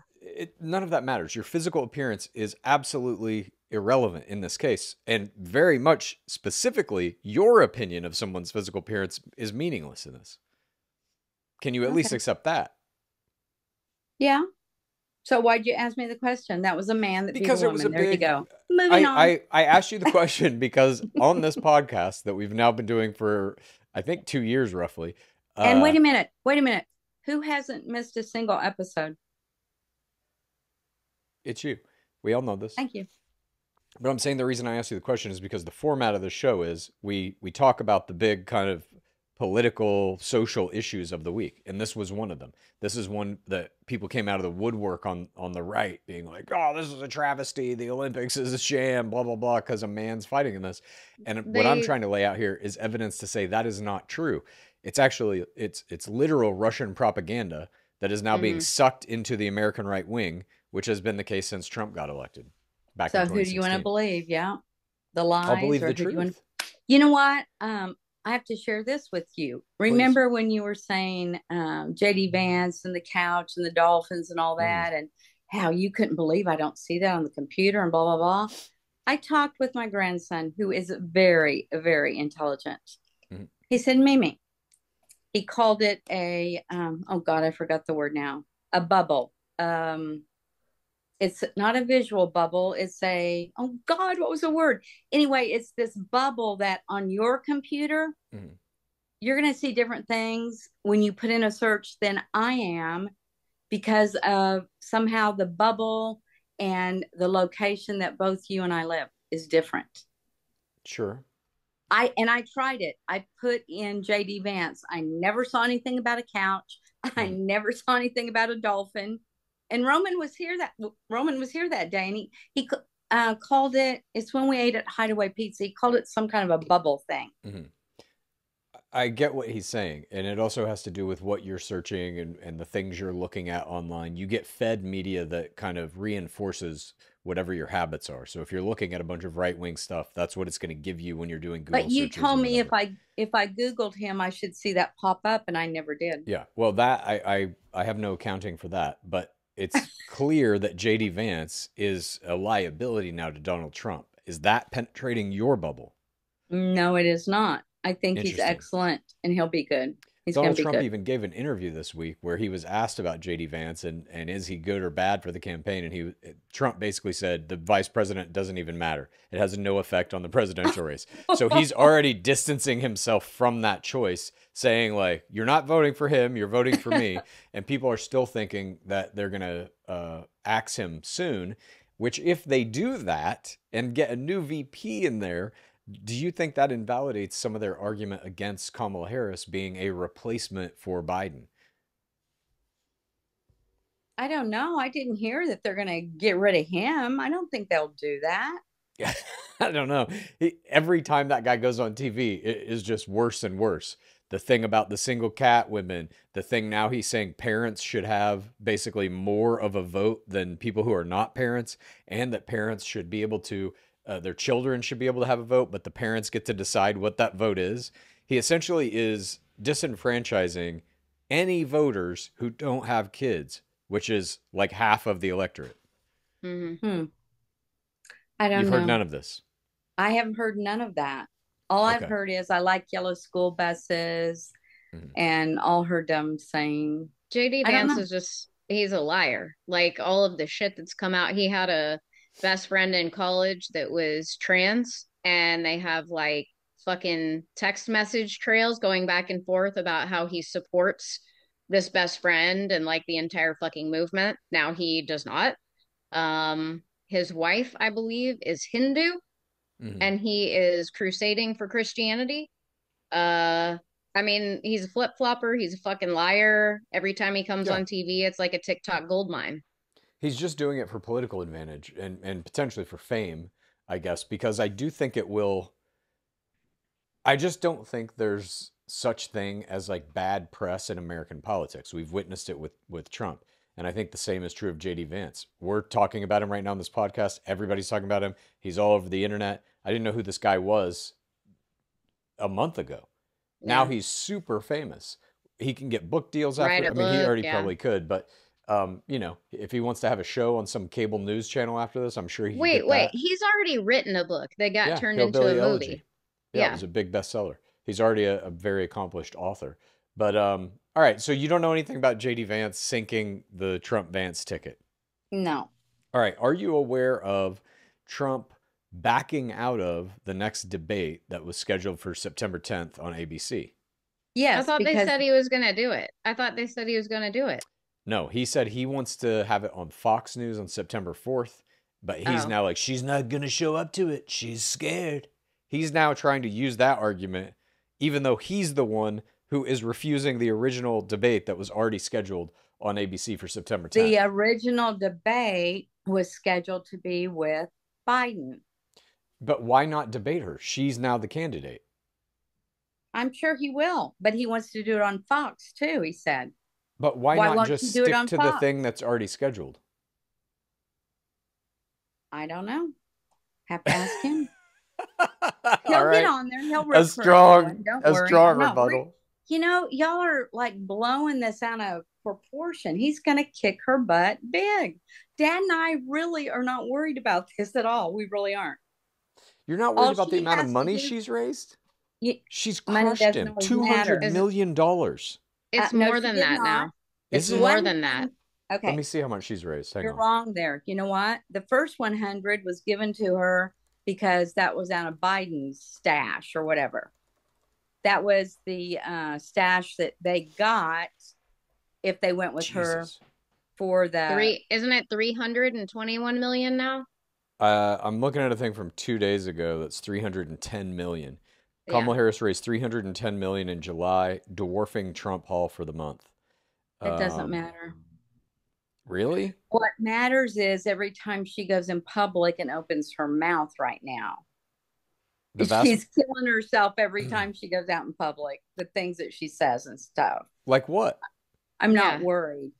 [SPEAKER 1] None of that matters. Your physical appearance is absolutely irrelevant in this case. And very much specifically, your opinion of someone's physical appearance is meaningless in this. Can you at least accept that?
[SPEAKER 2] Yeah. So why'd you ask me the question? That was a man that
[SPEAKER 1] Because
[SPEAKER 2] beat a
[SPEAKER 1] it was
[SPEAKER 2] woman.
[SPEAKER 1] a
[SPEAKER 2] There
[SPEAKER 1] big.
[SPEAKER 2] you go. Moving on.
[SPEAKER 1] I asked you the question because on this podcast that we've now been doing for, I think, 2 years roughly.
[SPEAKER 2] And wait a minute. Who hasn't missed a single episode?
[SPEAKER 1] It's you. We all know this.
[SPEAKER 2] Thank you.
[SPEAKER 1] But I'm saying the reason I asked you the question is because the format of the show is we talk about the big kind of political, social issues of the week. And this was one of them. This is one that people came out of the woodwork on the right being like, oh, this is a travesty. The Olympics is a sham, blah, blah, blah, because a man's fighting in this. And what I'm trying to lay out here is evidence to say that is not true. It's actually, it's literal Russian propaganda that is now being sucked into the American right wing, which has been the case since Trump got elected back in 2016. So
[SPEAKER 2] who do you want to believe? Yeah. The lies?
[SPEAKER 1] I'll believe the truth.
[SPEAKER 2] You know what? I have to share this with you. Remember when you were saying JD Vance and the couch and the dolphins and all that, and how you couldn't believe I don't see that on the computer and blah, blah, blah. I talked with my grandson, who is very, very intelligent. He said, Mimi, he called it a, oh God, I forgot the word now, a bubble. It's not a visual bubble. It's a, oh God, what was the word? Anyway, it's this bubble that on your computer, you're going to see different things when you put in a search than I am, because of somehow the bubble and the location that both you and I live is different.
[SPEAKER 1] Sure.
[SPEAKER 2] I tried it. I put in JD Vance. I never saw anything about a couch. I never saw anything about a dolphin. And Roman was here that day, and he called it. It's when we ate at Hideaway Pizza. He called it some kind of a bubble thing.
[SPEAKER 1] I get what he's saying, and it also has to do with what you're searching and the things you're looking at online. You get fed media that kind of reinforces whatever your habits are. So if you're looking at a bunch of right-wing stuff, that's what it's going to give you when you're doing Google searches. But you told me
[SPEAKER 2] if I Googled him, I should see that pop up, and I never did.
[SPEAKER 1] Yeah, well, that I have no accounting for that, but it's clear that JD Vance is a liability now to Donald Trump. Is that penetrating your bubble?
[SPEAKER 2] No, it is not. I think he's excellent, and he'll be good.
[SPEAKER 1] Donald Trump even gave an interview this week where he was asked about JD Vance and is he good or bad for the campaign? And Trump basically said the vice president doesn't even matter. It has no effect on the presidential race. So he's already distancing himself from that choice, saying like, you're not voting for him, you're voting for me. And people are still thinking that they're going to axe him soon, which if they do that and get a new VP in there, Do you think that invalidates some of their argument against Kamala Harris being a replacement for Biden?
[SPEAKER 2] I don't know. I didn't hear that they're going to get rid of him. I don't think they'll do that.
[SPEAKER 1] Yeah, I don't know. Every time that guy goes on TV, it is just worse and worse. The thing about the single cat women, the thing now he's saying parents should have basically more of a vote than people who are not parents, and that parents should be able to, their children should be able to have a vote, but the parents get to decide what that vote is. He essentially is disenfranchising any voters who don't have kids, which is like half of the electorate.
[SPEAKER 2] Mm-hmm. I don't know.
[SPEAKER 1] You've heard none of this.
[SPEAKER 2] I haven't heard none of that. All I've heard is I like yellow school buses and all her dumb saying.
[SPEAKER 3] JD Vance is just, he's a liar. Like all of the shit that's come out. He had a best friend in college that was trans, and they have like fucking text message trails going back and forth about how he supports this best friend and like the entire fucking movement. Now he does not. His wife, I believe, is Hindu, and he is crusading for Christianity. I mean, he's a flip-flopper. He's a fucking liar. Every time he comes on TV, it's like a TikTok goldmine.
[SPEAKER 1] He's just doing it for political advantage and potentially for fame, I guess, because I do think it will. I just don't think there's such thing as like bad press in American politics. We've witnessed it with Trump. And I think the same is true of JD Vance. We're talking about him right now on this podcast. Everybody's talking about him. He's all over the internet. I didn't know who this guy was a month ago. Yeah. Now he's super famous. He can get book deals after. I mean, he already probably could, but you know, if he wants to have a show on some cable news channel after this, I'm sure he can get that.
[SPEAKER 3] He's already written a book that got turned into a movie.
[SPEAKER 1] Yeah, it was a big bestseller. He's already a very accomplished author. But all right, so you don't know anything about JD Vance sinking the Trump Vance ticket?
[SPEAKER 2] No.
[SPEAKER 1] All right, are you aware of Trump backing out of the next debate that was scheduled for September 10th on ABC?
[SPEAKER 2] Yes.
[SPEAKER 3] I thought they said he was going to do it. I thought they said he was going to do it.
[SPEAKER 1] No, he said he wants to have it on Fox News on September 4th, but he's now like, she's not going to show up to it. She's scared. He's now trying to use that argument, even though he's the one who is refusing the original debate that was already scheduled on ABC for September 10th.
[SPEAKER 2] The original debate was scheduled to be with Biden.
[SPEAKER 1] But why not debate her? She's now the candidate.
[SPEAKER 2] I'm sure he will, but he wants to do it on Fox too, he said.
[SPEAKER 1] But why not just stick to the thing that's already scheduled?
[SPEAKER 2] I don't know. Have to ask him. He'll get on there. He'll
[SPEAKER 1] a strong rebuttal.
[SPEAKER 2] You know, y'all are like blowing this out of proportion. He's going to kick her butt big. Dad and I really are not worried about this at all. We really aren't.
[SPEAKER 1] You're not worried about the amount of money she's raised? She's crushed him. $200 million.
[SPEAKER 3] It's more than that now. It's more than that.
[SPEAKER 2] Okay.
[SPEAKER 1] Let me see how much she's raised.
[SPEAKER 2] You're wrong there. You know what? The first 100 was given to her because that was out of Biden's stash or whatever. That was the stash that they got if they went with her for the
[SPEAKER 3] Isn't it 321 million now?
[SPEAKER 1] I'm looking at a thing from 2 days ago that's 310 million. Kamala Harris raised 310 million in July, dwarfing Trump haul for the month.
[SPEAKER 2] It doesn't matter.
[SPEAKER 1] Really?
[SPEAKER 2] What matters is every time she goes in public and opens her mouth right now. She's killing herself every time she goes out in public. The things that she says and stuff.
[SPEAKER 1] Like what?
[SPEAKER 2] I'm not worried.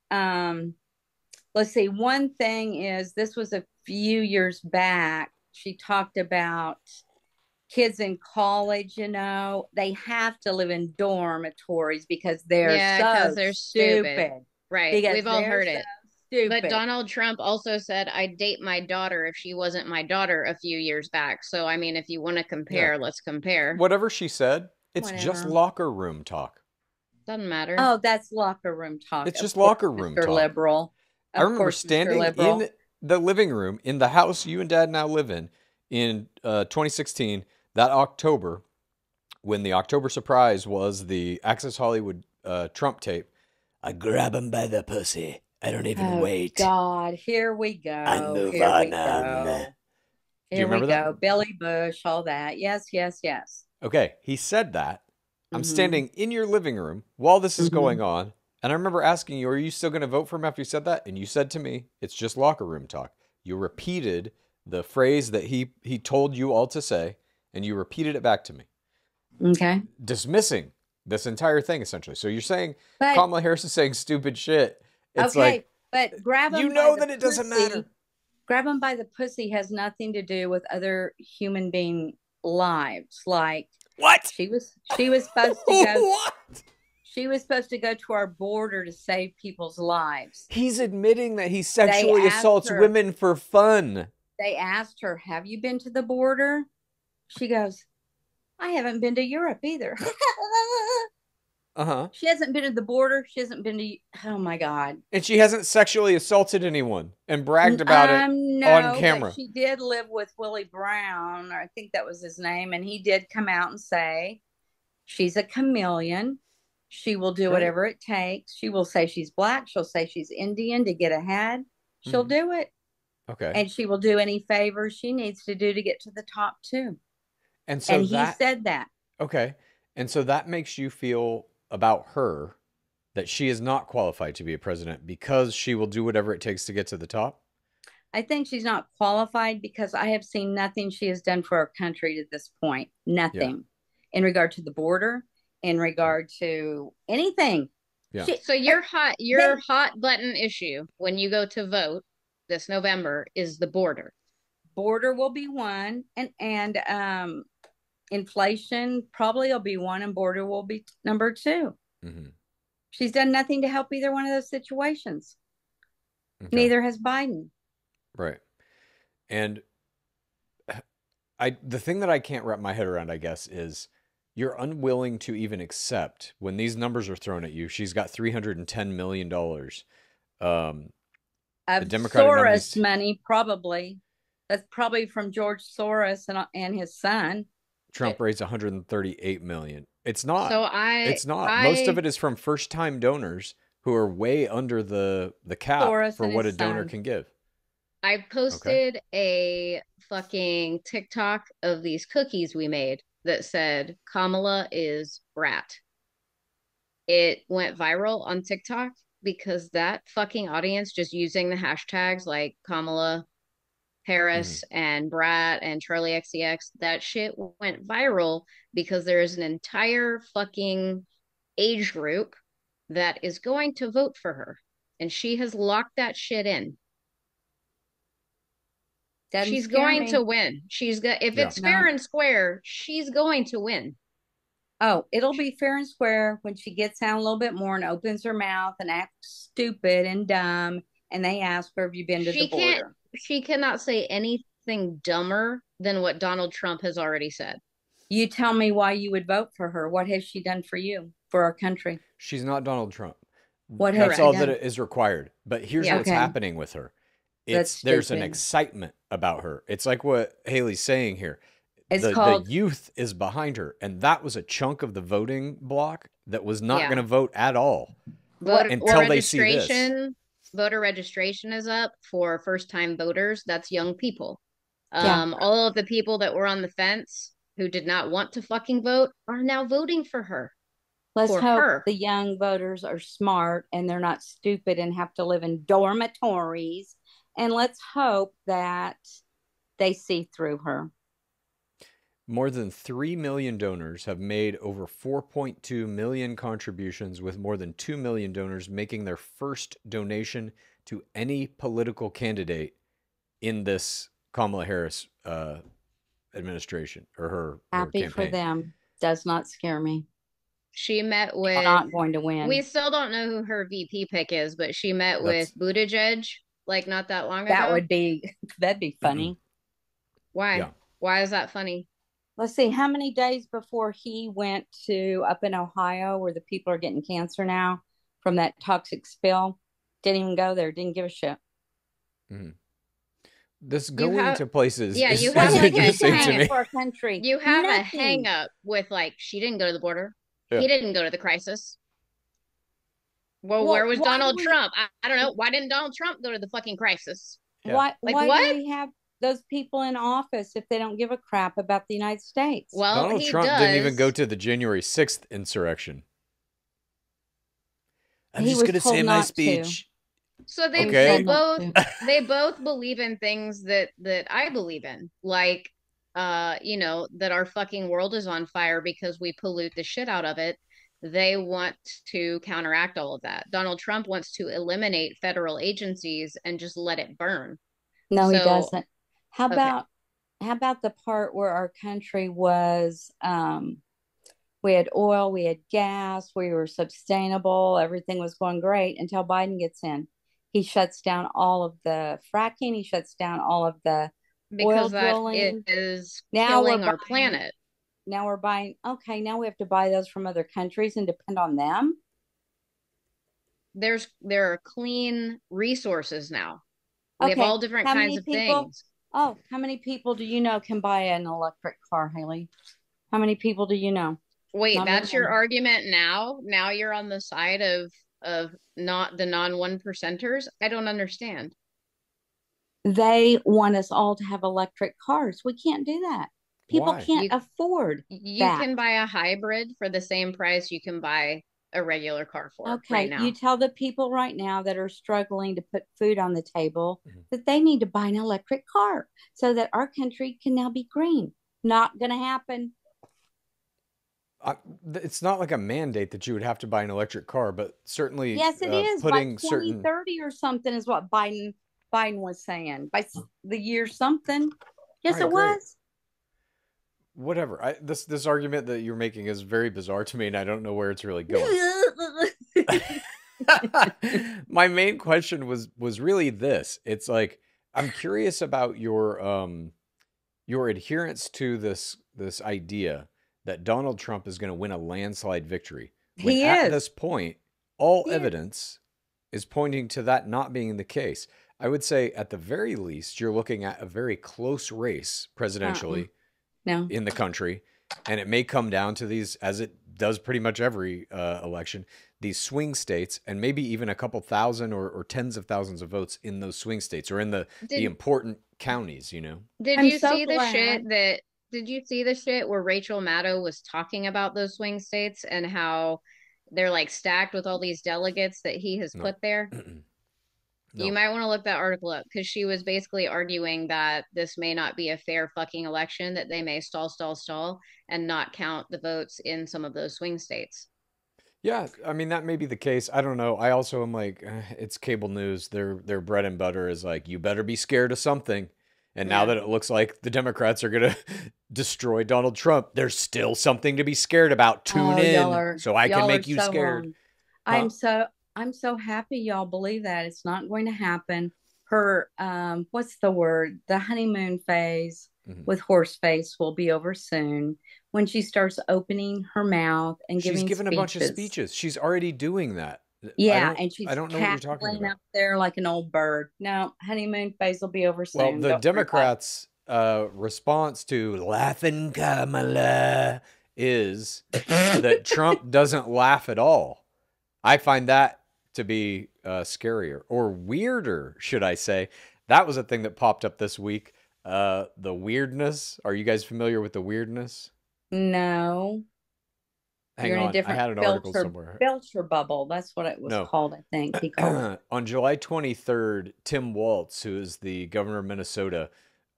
[SPEAKER 2] Let's see. One thing is, this was a few years back. She talked about kids in college, you know, they have to live in dormitories because they're stupid.
[SPEAKER 3] Right.
[SPEAKER 2] Because
[SPEAKER 3] we've all heard it.
[SPEAKER 2] Stupid.
[SPEAKER 3] But Donald Trump also said, I'd date my daughter if she wasn't my daughter a few years back. So, I mean, if you want to compare, let's compare.
[SPEAKER 1] Whatever she said, it's just locker room talk.
[SPEAKER 3] Doesn't matter.
[SPEAKER 2] Oh, that's locker room talk.
[SPEAKER 1] It's just locker room talk.
[SPEAKER 2] Liberal.
[SPEAKER 1] I remember standing in the living room in the house you and Dad now live in 2016, that October, when the October surprise was the Access Hollywood Trump tape. I grab him by the pussy. I don't even wait.
[SPEAKER 2] God, here we go.
[SPEAKER 1] I move on. Do you
[SPEAKER 2] Here we
[SPEAKER 1] remember
[SPEAKER 2] go.
[SPEAKER 1] that?
[SPEAKER 2] Billy Bush, all that. Yes, yes, yes.
[SPEAKER 1] Okay, he said that. I'm
[SPEAKER 2] Mm-hmm.
[SPEAKER 1] standing in your living room while this is
[SPEAKER 2] Mm-hmm.
[SPEAKER 1] going on, and I remember asking you, are you still going to vote for him after you said that? And you said to me, it's just locker room talk. You repeated the phrase that he told you all to say, and you repeated it back to me,
[SPEAKER 2] Okay.
[SPEAKER 1] dismissing this entire thing, essentially. So you're saying
[SPEAKER 2] But
[SPEAKER 1] Kamala Harris is saying stupid shit. It's
[SPEAKER 2] okay,
[SPEAKER 1] like,
[SPEAKER 2] but grab
[SPEAKER 1] you
[SPEAKER 2] him by
[SPEAKER 1] know
[SPEAKER 2] the
[SPEAKER 1] that it doesn't matter.
[SPEAKER 2] pussy. Grab him by the pussy has nothing to do with other human being lives. Like
[SPEAKER 1] What?
[SPEAKER 2] she was supposed to go.
[SPEAKER 1] What?
[SPEAKER 2] She was supposed to go to our border to save people's lives.
[SPEAKER 1] He's admitting that he
[SPEAKER 2] They
[SPEAKER 1] sexually
[SPEAKER 2] asked
[SPEAKER 1] assaults
[SPEAKER 2] her,
[SPEAKER 1] women for fun.
[SPEAKER 2] They asked her, "Have you been to the border?" She goes, "I haven't been to Europe either."
[SPEAKER 1] Uh-huh.
[SPEAKER 2] She hasn't been to the border. She hasn't been to. Oh my God.
[SPEAKER 1] And she hasn't sexually assaulted anyone and bragged about it
[SPEAKER 2] No,
[SPEAKER 1] on camera.
[SPEAKER 2] but she did live with Willie Brown, or I think that was his name, and he did come out and say she's a chameleon. She will do whatever it takes. She will say she's black. She'll say she's Indian to get ahead. She'll do it.
[SPEAKER 1] Okay.
[SPEAKER 2] And she will do any favors she needs to do to get to the top too.
[SPEAKER 1] And so
[SPEAKER 2] he said that.
[SPEAKER 1] Okay. And so that makes you feel about her that she is not qualified to be a president because she will do whatever it takes to get to the top?
[SPEAKER 2] I think she's not qualified because I have seen nothing she has done for our country to this point. Nothing in regard to the border, in regard to anything.
[SPEAKER 1] Yeah.
[SPEAKER 3] So your hot button issue when you go to vote this November is the border.
[SPEAKER 2] Border will be one, and inflation probably will be one, and border will be number two.
[SPEAKER 1] Mm-hmm.
[SPEAKER 2] She's done nothing to help either one of those situations. Okay. Neither has Biden.
[SPEAKER 1] Right. And the thing that I can't wrap my head around, I guess, is you're unwilling to even accept when these numbers are thrown at you. She's got $310 million.
[SPEAKER 2] Of Soros money, probably. That's probably from George Soros and his son.
[SPEAKER 1] Trump raised $138 million. It's not. It's not.
[SPEAKER 3] I,
[SPEAKER 1] Most of it is from first-time donors who are way under the cap Soros for what a donor can give.
[SPEAKER 3] I posted a fucking TikTok of these cookies we made that said Kamala is brat. It went viral on TikTok because that fucking audience just using the hashtags like Kamala Harris and Brat and Charlie XCX, that shit went viral because there is an entire fucking age group that is going to vote for her. And she has locked that shit in. She's going to win. If it's fair and square, she's going to win.
[SPEAKER 2] Oh, it'll be fair and square when she gets out a little bit more and opens her mouth and acts stupid and dumb. And they ask her, have you been to the border?
[SPEAKER 3] She cannot say anything dumber than what Donald Trump has already said.
[SPEAKER 2] You tell me why you would vote for her. What has she done for you, for our country?
[SPEAKER 1] She's not Donald Trump.
[SPEAKER 2] That's
[SPEAKER 1] all that is required. But here's what's happening with her. There's an excitement about her. It's like what Haley's saying here. The youth is behind her. And that was a chunk of the voting block that was not going to vote at all until they see this.
[SPEAKER 3] Voter registration is up for first-time voters. That's young people. All of the people that were on the fence who did not want to fucking vote are now voting for her.
[SPEAKER 2] Let's hope the young voters are smart and they're not stupid and have to live in dormitories. And let's hope that they see through her.
[SPEAKER 1] More than 3 million donors have made over 4.2 million contributions, with more than 2 million donors making their first donation to any political candidate in this Kamala Harris administration or her
[SPEAKER 2] Happy
[SPEAKER 1] campaign.
[SPEAKER 2] For them. Does not scare me.
[SPEAKER 3] She met with...
[SPEAKER 2] She's not going to win.
[SPEAKER 3] We still don't know who her VP pick is, but she met with Buttigieg like not that long ago.
[SPEAKER 2] That'd be funny.
[SPEAKER 3] Why?
[SPEAKER 1] Yeah.
[SPEAKER 3] Why is that funny?
[SPEAKER 2] Let's see, how many days before he went to up in Ohio where the people are getting cancer now from that toxic spill? Didn't even go there. Didn't give a shit.
[SPEAKER 1] Mm-hmm. This going to places.
[SPEAKER 3] Yeah, you have
[SPEAKER 2] for a country.
[SPEAKER 3] You have a hang up with she didn't go to the border. Yeah. He didn't go to the crisis. Well, where was Donald Trump? I don't know. Why didn't Donald Trump go to the fucking crisis?
[SPEAKER 1] Yeah.
[SPEAKER 2] Why do we have those people in office if they don't give a crap about the United States?
[SPEAKER 3] Well,
[SPEAKER 1] Donald
[SPEAKER 3] he
[SPEAKER 1] Trump
[SPEAKER 3] does.
[SPEAKER 1] didn't even go to the January 6th insurrection. I'm
[SPEAKER 2] He
[SPEAKER 1] just
[SPEAKER 2] was
[SPEAKER 1] going to
[SPEAKER 2] told
[SPEAKER 1] say my
[SPEAKER 2] not to.
[SPEAKER 1] speech.
[SPEAKER 3] So they
[SPEAKER 1] Okay.
[SPEAKER 3] they both they both believe in things that I believe in, like you know, that our fucking world is on fire because we pollute the shit out of it. They want to counteract all of that. Donald Trump wants to eliminate federal agencies and just let it burn.
[SPEAKER 2] No, he
[SPEAKER 3] So,
[SPEAKER 2] doesn't. How
[SPEAKER 3] okay.
[SPEAKER 2] about the part where our country was we had oil, we had gas, we were sustainable, everything was going great until Biden gets in. He shuts down all of the fracking, he shuts down all of the oil
[SPEAKER 3] Because that
[SPEAKER 2] drilling.
[SPEAKER 3] is
[SPEAKER 2] Now we're
[SPEAKER 3] killing our
[SPEAKER 2] buying,
[SPEAKER 3] planet.
[SPEAKER 2] now we're buying, okay, now we have to buy those from other countries and depend on them.
[SPEAKER 3] There are clean resources now. We have
[SPEAKER 2] Okay,
[SPEAKER 3] all different
[SPEAKER 2] how
[SPEAKER 3] kinds
[SPEAKER 2] many
[SPEAKER 3] of
[SPEAKER 2] people?
[SPEAKER 3] things.
[SPEAKER 2] Oh, how many people do you know can buy an electric car, Haley? How many people do you know?
[SPEAKER 3] Wait,
[SPEAKER 2] Not
[SPEAKER 3] that's
[SPEAKER 2] very
[SPEAKER 3] your
[SPEAKER 2] many.
[SPEAKER 3] argument now? Now you're on the side of not the non one percenters? I don't understand.
[SPEAKER 2] They want us all to have electric cars. We can't do that. People
[SPEAKER 1] Why?
[SPEAKER 2] can't
[SPEAKER 3] You
[SPEAKER 2] afford
[SPEAKER 3] you
[SPEAKER 2] that.
[SPEAKER 3] can buy a hybrid for the same price you can buy a regular car for right
[SPEAKER 2] Okay, you
[SPEAKER 3] now.
[SPEAKER 2] tell the people right now that are struggling to put food on the table
[SPEAKER 1] Mhm.
[SPEAKER 2] that they need to buy an electric car so that our country can now be green. Not going to happen.
[SPEAKER 1] It's not like a mandate that you would have to buy an electric car, but certainly
[SPEAKER 2] Yes, it is. By
[SPEAKER 1] putting certain
[SPEAKER 2] 2030 or something is what Biden was saying. By the year something. Yes,
[SPEAKER 1] All right,
[SPEAKER 2] it
[SPEAKER 1] great.
[SPEAKER 2] was.
[SPEAKER 1] Whatever. This argument that you're making is very bizarre to me, and I don't know where it's really going. My main question was really this. It's like I'm curious about your adherence to this idea that Donald Trump is going to win a landslide victory. When
[SPEAKER 2] He
[SPEAKER 1] at
[SPEAKER 2] is.
[SPEAKER 1] this point, all
[SPEAKER 2] He is.
[SPEAKER 1] evidence is pointing to that not being the case. I would say at the very least, you're looking at a very close race presidentially
[SPEAKER 2] No.
[SPEAKER 1] in the country. And it may come down to these, as it does pretty much every election, these swing states, and maybe even a couple thousand or tens of thousands of votes in those swing states or in the
[SPEAKER 3] Did
[SPEAKER 1] important counties, you know?
[SPEAKER 3] did
[SPEAKER 2] I'm
[SPEAKER 3] you
[SPEAKER 2] so
[SPEAKER 3] see the shit
[SPEAKER 2] glad.
[SPEAKER 3] that did you see the shit where Rachel Maddow was talking about those swing states and how they're like stacked with all these delegates that he has
[SPEAKER 1] No.
[SPEAKER 3] put there? You
[SPEAKER 1] No.
[SPEAKER 3] might want to look that article up because she was basically arguing that this may not be a fair fucking election, that they may stall, and not count the votes in some of those swing states.
[SPEAKER 1] Yeah, I mean that may be the case. I don't know. I also am like, it's cable news. Their bread and butter is like, you better be scared of something. And now
[SPEAKER 3] Yeah.
[SPEAKER 1] that it looks like the Democrats are gonna destroy Donald Trump, there's still something to be scared about. Tune in so I can make you
[SPEAKER 2] so
[SPEAKER 1] scared.
[SPEAKER 2] wrong.
[SPEAKER 1] Huh?
[SPEAKER 2] I'm so happy y'all believe that. It's not going to happen. Her what's the word? The honeymoon phase
[SPEAKER 1] Mhm.
[SPEAKER 2] with horse face will be over soon when she starts opening her mouth and
[SPEAKER 1] She's
[SPEAKER 2] giving
[SPEAKER 1] given a bunch of
[SPEAKER 2] speeches.
[SPEAKER 1] speeches. She's already doing that.
[SPEAKER 2] Yeah, and
[SPEAKER 1] I
[SPEAKER 2] she's
[SPEAKER 1] don't know what you're talking
[SPEAKER 2] cackling
[SPEAKER 1] about.
[SPEAKER 2] up there like an old bird. No, honeymoon phase will be over
[SPEAKER 1] Well,
[SPEAKER 2] soon.
[SPEAKER 1] the
[SPEAKER 2] Don't worry about it.
[SPEAKER 1] Democrats' response to laughing Kamala is that Trump doesn't laugh at all. I find that to be scarier or weirder, should I say. That was a thing that popped up this week. The weirdness. Are you guys familiar with the weirdness?
[SPEAKER 2] No,
[SPEAKER 1] Hang
[SPEAKER 2] you're in a
[SPEAKER 1] on. I
[SPEAKER 2] different
[SPEAKER 1] had an article somewhere.
[SPEAKER 2] filter bubble. That's what it was
[SPEAKER 1] No.
[SPEAKER 2] called, I think. He called it.
[SPEAKER 1] On July 23rd, Tim Walz, who is the governor of Minnesota,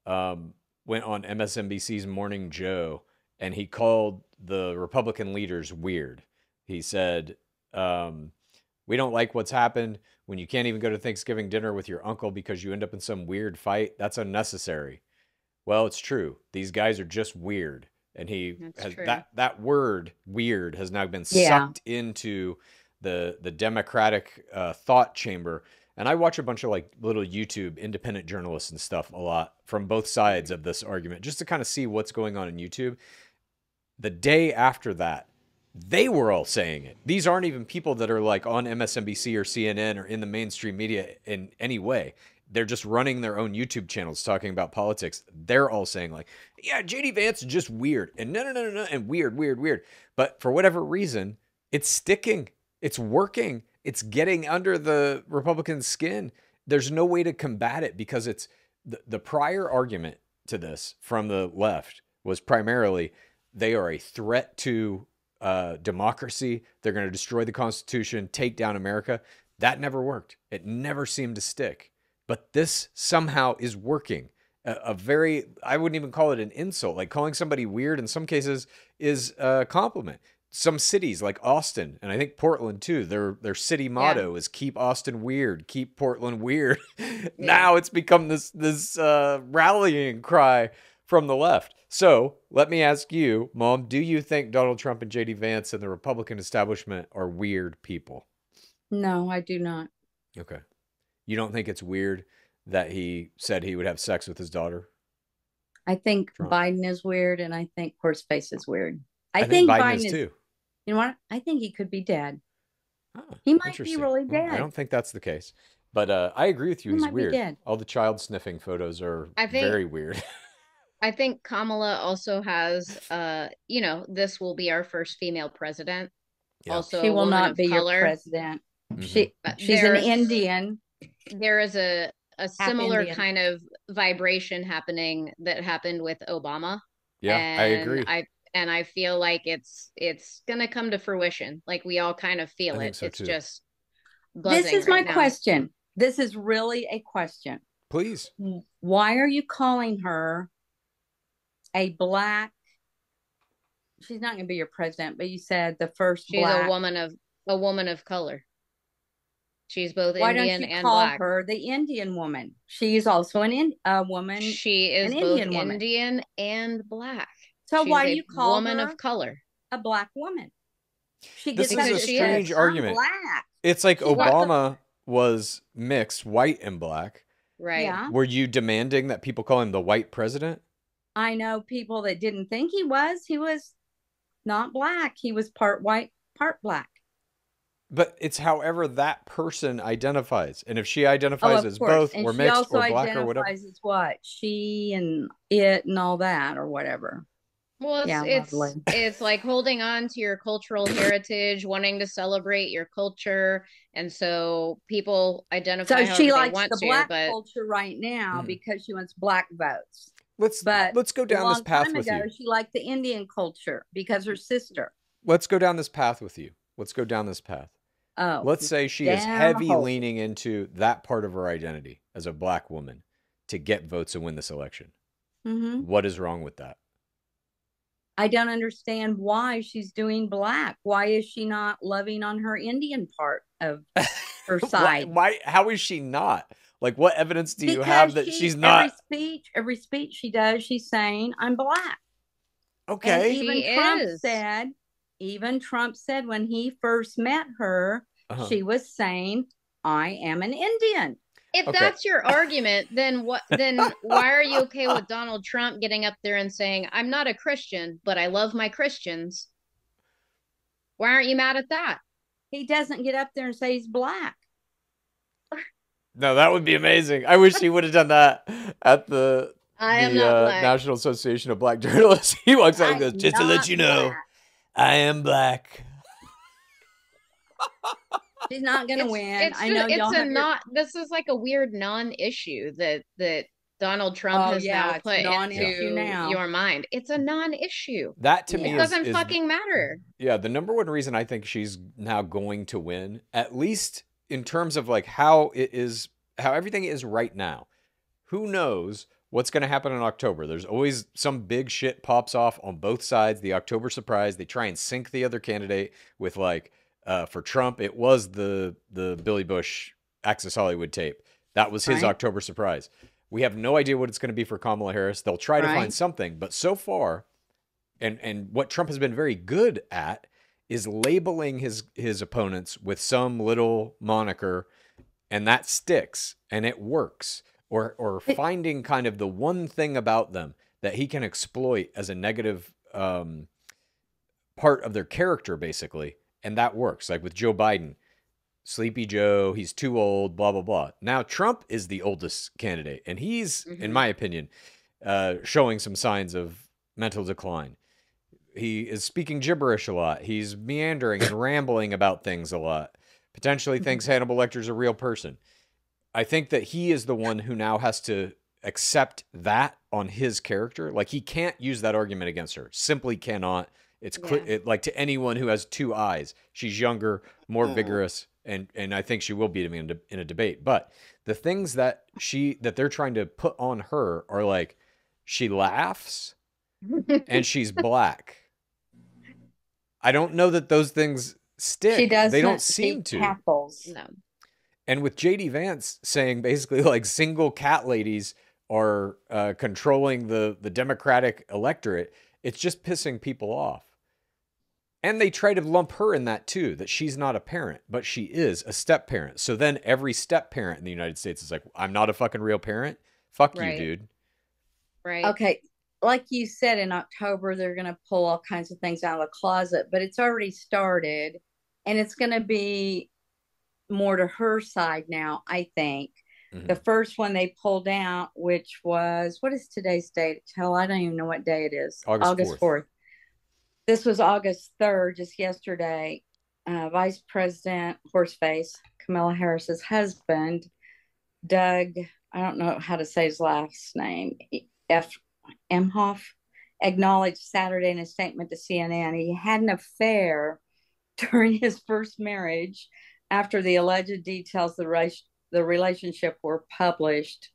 [SPEAKER 1] went on MSNBC's Morning Joe, and he called the Republican leaders weird. He said, we don't like what's happened when you can't even go to Thanksgiving dinner with your uncle because you end up in some weird fight. That's unnecessary. Well, it's true. These guys are just weird. And
[SPEAKER 3] That's
[SPEAKER 1] has
[SPEAKER 3] true.
[SPEAKER 1] that word weird has now been
[SPEAKER 2] Yeah.
[SPEAKER 1] sucked into the Democratic thought chamber. And I watch a bunch of like little YouTube independent journalists and stuff a lot from both sides of this argument just to kind of see what's going on in YouTube. The day after that, they were all saying it. These aren't even people that are like on MSNBC or CNN or in the mainstream media in any way. They're just running their own YouTube channels talking about politics. They're all saying like, yeah, JD Vance is just weird and no, and weird. But for whatever reason, it's sticking. It's working. It's getting under the Republican skin. There's no way to combat it because it's the prior argument to this from the left was primarily they are a threat to democracy. They're going to destroy the Constitution, take down America. That never worked. It never seemed to stick. But this somehow is working. A very, I wouldn't even call it an insult. Like calling somebody weird in some cases is a compliment. Some cities like Austin, and I think Portland too, their city motto is keep Austin weird, keep Portland weird. Now it's become this rallying cry from the left. So let me ask you, Mom, do you think Donald Trump and J.D. Vance and the Republican establishment are weird people?
[SPEAKER 2] No, I do not.
[SPEAKER 1] Okay. You don't think it's weird that he said he would have sex with his daughter?
[SPEAKER 2] I think
[SPEAKER 1] Trump.
[SPEAKER 2] Biden is weird, and I think Horseface is weird.
[SPEAKER 1] I think Biden is too.
[SPEAKER 2] You know what? I think he could be dead.
[SPEAKER 1] Oh,
[SPEAKER 2] he might be really dead.
[SPEAKER 1] Well, I don't think that's the case. But I agree with you. He's weird.
[SPEAKER 2] Dead.
[SPEAKER 1] All the child sniffing photos are very weird.
[SPEAKER 3] I think Kamala also has, this will be our first female president. Yeah. Also,
[SPEAKER 2] she will not be your president. Mm-hmm. She's an Indian.
[SPEAKER 3] There is a similar kind of vibration happening that happened with Obama.
[SPEAKER 1] Yeah, I agree.
[SPEAKER 3] I feel like it's gonna come to fruition. Like we all kind of feel it. So it's too. Just buzzing.
[SPEAKER 2] This is my question. This is really a question.
[SPEAKER 1] Please.
[SPEAKER 2] Why are you calling her a black? She's not gonna be your president, but you said the first.
[SPEAKER 3] She's a woman of color. She's both Indian and black. Why don't you call
[SPEAKER 2] her the Indian woman? She's also a woman.
[SPEAKER 3] She is both Indian and black.
[SPEAKER 2] So why do you call
[SPEAKER 3] woman
[SPEAKER 2] her
[SPEAKER 3] of color
[SPEAKER 2] a black woman?
[SPEAKER 1] This is a strange argument.
[SPEAKER 2] Black.
[SPEAKER 1] It's like Obama was mixed, white and black.
[SPEAKER 3] Right.
[SPEAKER 2] Yeah.
[SPEAKER 1] Were you demanding that people call him the white president?
[SPEAKER 2] I know people that didn't think he was. He was not black. He was part white, part black.
[SPEAKER 1] But it's however that person identifies. And if she identifies as both or mixed or black or whatever.
[SPEAKER 2] As what? She and it and all that or whatever.
[SPEAKER 3] Well, it's like holding on to your cultural heritage, wanting to celebrate your culture. And so people identify
[SPEAKER 2] so she likes
[SPEAKER 3] they want
[SPEAKER 2] the
[SPEAKER 3] to,
[SPEAKER 2] black
[SPEAKER 3] but...
[SPEAKER 2] culture right now because she wants black votes.
[SPEAKER 1] Let's go down this path with you.
[SPEAKER 2] She liked the Indian culture because her sister.
[SPEAKER 1] Let's go down this path with you. Let's go down this path.
[SPEAKER 2] Oh,
[SPEAKER 1] let's say she is heavy leaning into that part of her identity as a black woman to get votes and win this election.
[SPEAKER 2] Mm-hmm.
[SPEAKER 1] What is wrong with that?
[SPEAKER 2] I don't understand why she's doing black. Why is she not loving on her Indian part of her side?
[SPEAKER 1] Why? How is she not? Like, what evidence do you have that she's not?
[SPEAKER 2] Every speech she does, she's saying, "I'm black."
[SPEAKER 1] Okay.
[SPEAKER 2] And even Trump said when he first met her, she was saying, "I am an Indian."
[SPEAKER 3] If that's your argument, then what? Then why are you okay with Donald Trump getting up there and saying, "I'm not a Christian, but I love my Christians"? Why aren't you mad at that?
[SPEAKER 2] He doesn't get up there and say he's black.
[SPEAKER 1] No, that would be amazing. I wish he would have done that at the National Association of Black Journalists. He walks out and goes, "Just to let you know, I am black."
[SPEAKER 2] She's not going to win. I know
[SPEAKER 3] this is like a weird non-issue that Donald Trump has now put into your mind. It's a non-issue.
[SPEAKER 1] That to me
[SPEAKER 3] doesn't fucking matter.
[SPEAKER 1] Yeah, the number one reason I think she's now going to win, at least in terms of like how everything is right now. Who knows what's going to happen in October? There's always some big shit pops off on both sides. The October surprise, they try and sink the other candidate with like, for Trump, it was the Billy Bush Access Hollywood tape. That was his October surprise. We have no idea what it's going to be for Kamala Harris. They'll try to find something. But so far, and what Trump has been very good at is labeling his opponents with some little moniker, and that sticks, and it works. Or finding kind of the one thing about them that he can exploit as a negative part of their character, basically. And that works. Like with Joe Biden, Sleepy Joe, he's too old, blah, blah, blah. Now Trump is the oldest candidate, and he's, in my opinion, showing some signs of mental decline. He is speaking gibberish a lot. He's meandering and rambling about things a lot. Potentially thinks Hannibal Lecter's a real person. I think that he is the one who now has to accept that on his character. Like, he can't use that argument against her. Simply cannot. It's clear, like, to anyone who has two eyes. She's younger, more vigorous, and I think she will beat him in a debate. But the things that they're trying to put on her are like, she laughs and she's black. I don't know that those things stick.
[SPEAKER 2] She doesn't.
[SPEAKER 1] They don't seem to.
[SPEAKER 2] Cackles.
[SPEAKER 3] No.
[SPEAKER 1] And with JD Vance saying basically like single cat ladies are controlling the Democratic electorate, it's just pissing people off. And they try to lump her in that too, that she's not a parent, but she is a step parent. So then every step parent in the United States is like, I'm not a fucking real parent. Fuck you, dude.
[SPEAKER 3] Right.
[SPEAKER 2] Okay. Like you said, in October, they're going to pull all kinds of things out of the closet, but it's already started, and it's going to be more to her side now, I think. Mm-hmm. The first one they pulled out, which was, what is today's date? Hell, I don't even know what day it is. August 4th. This was August 3rd, just yesterday. Vice President Horseface, Kamala Harris's husband, Doug, I don't know how to say his last name, Emhoff, acknowledged Saturday in a statement to CNN he had an affair during his first marriage after the alleged details of the relationship were published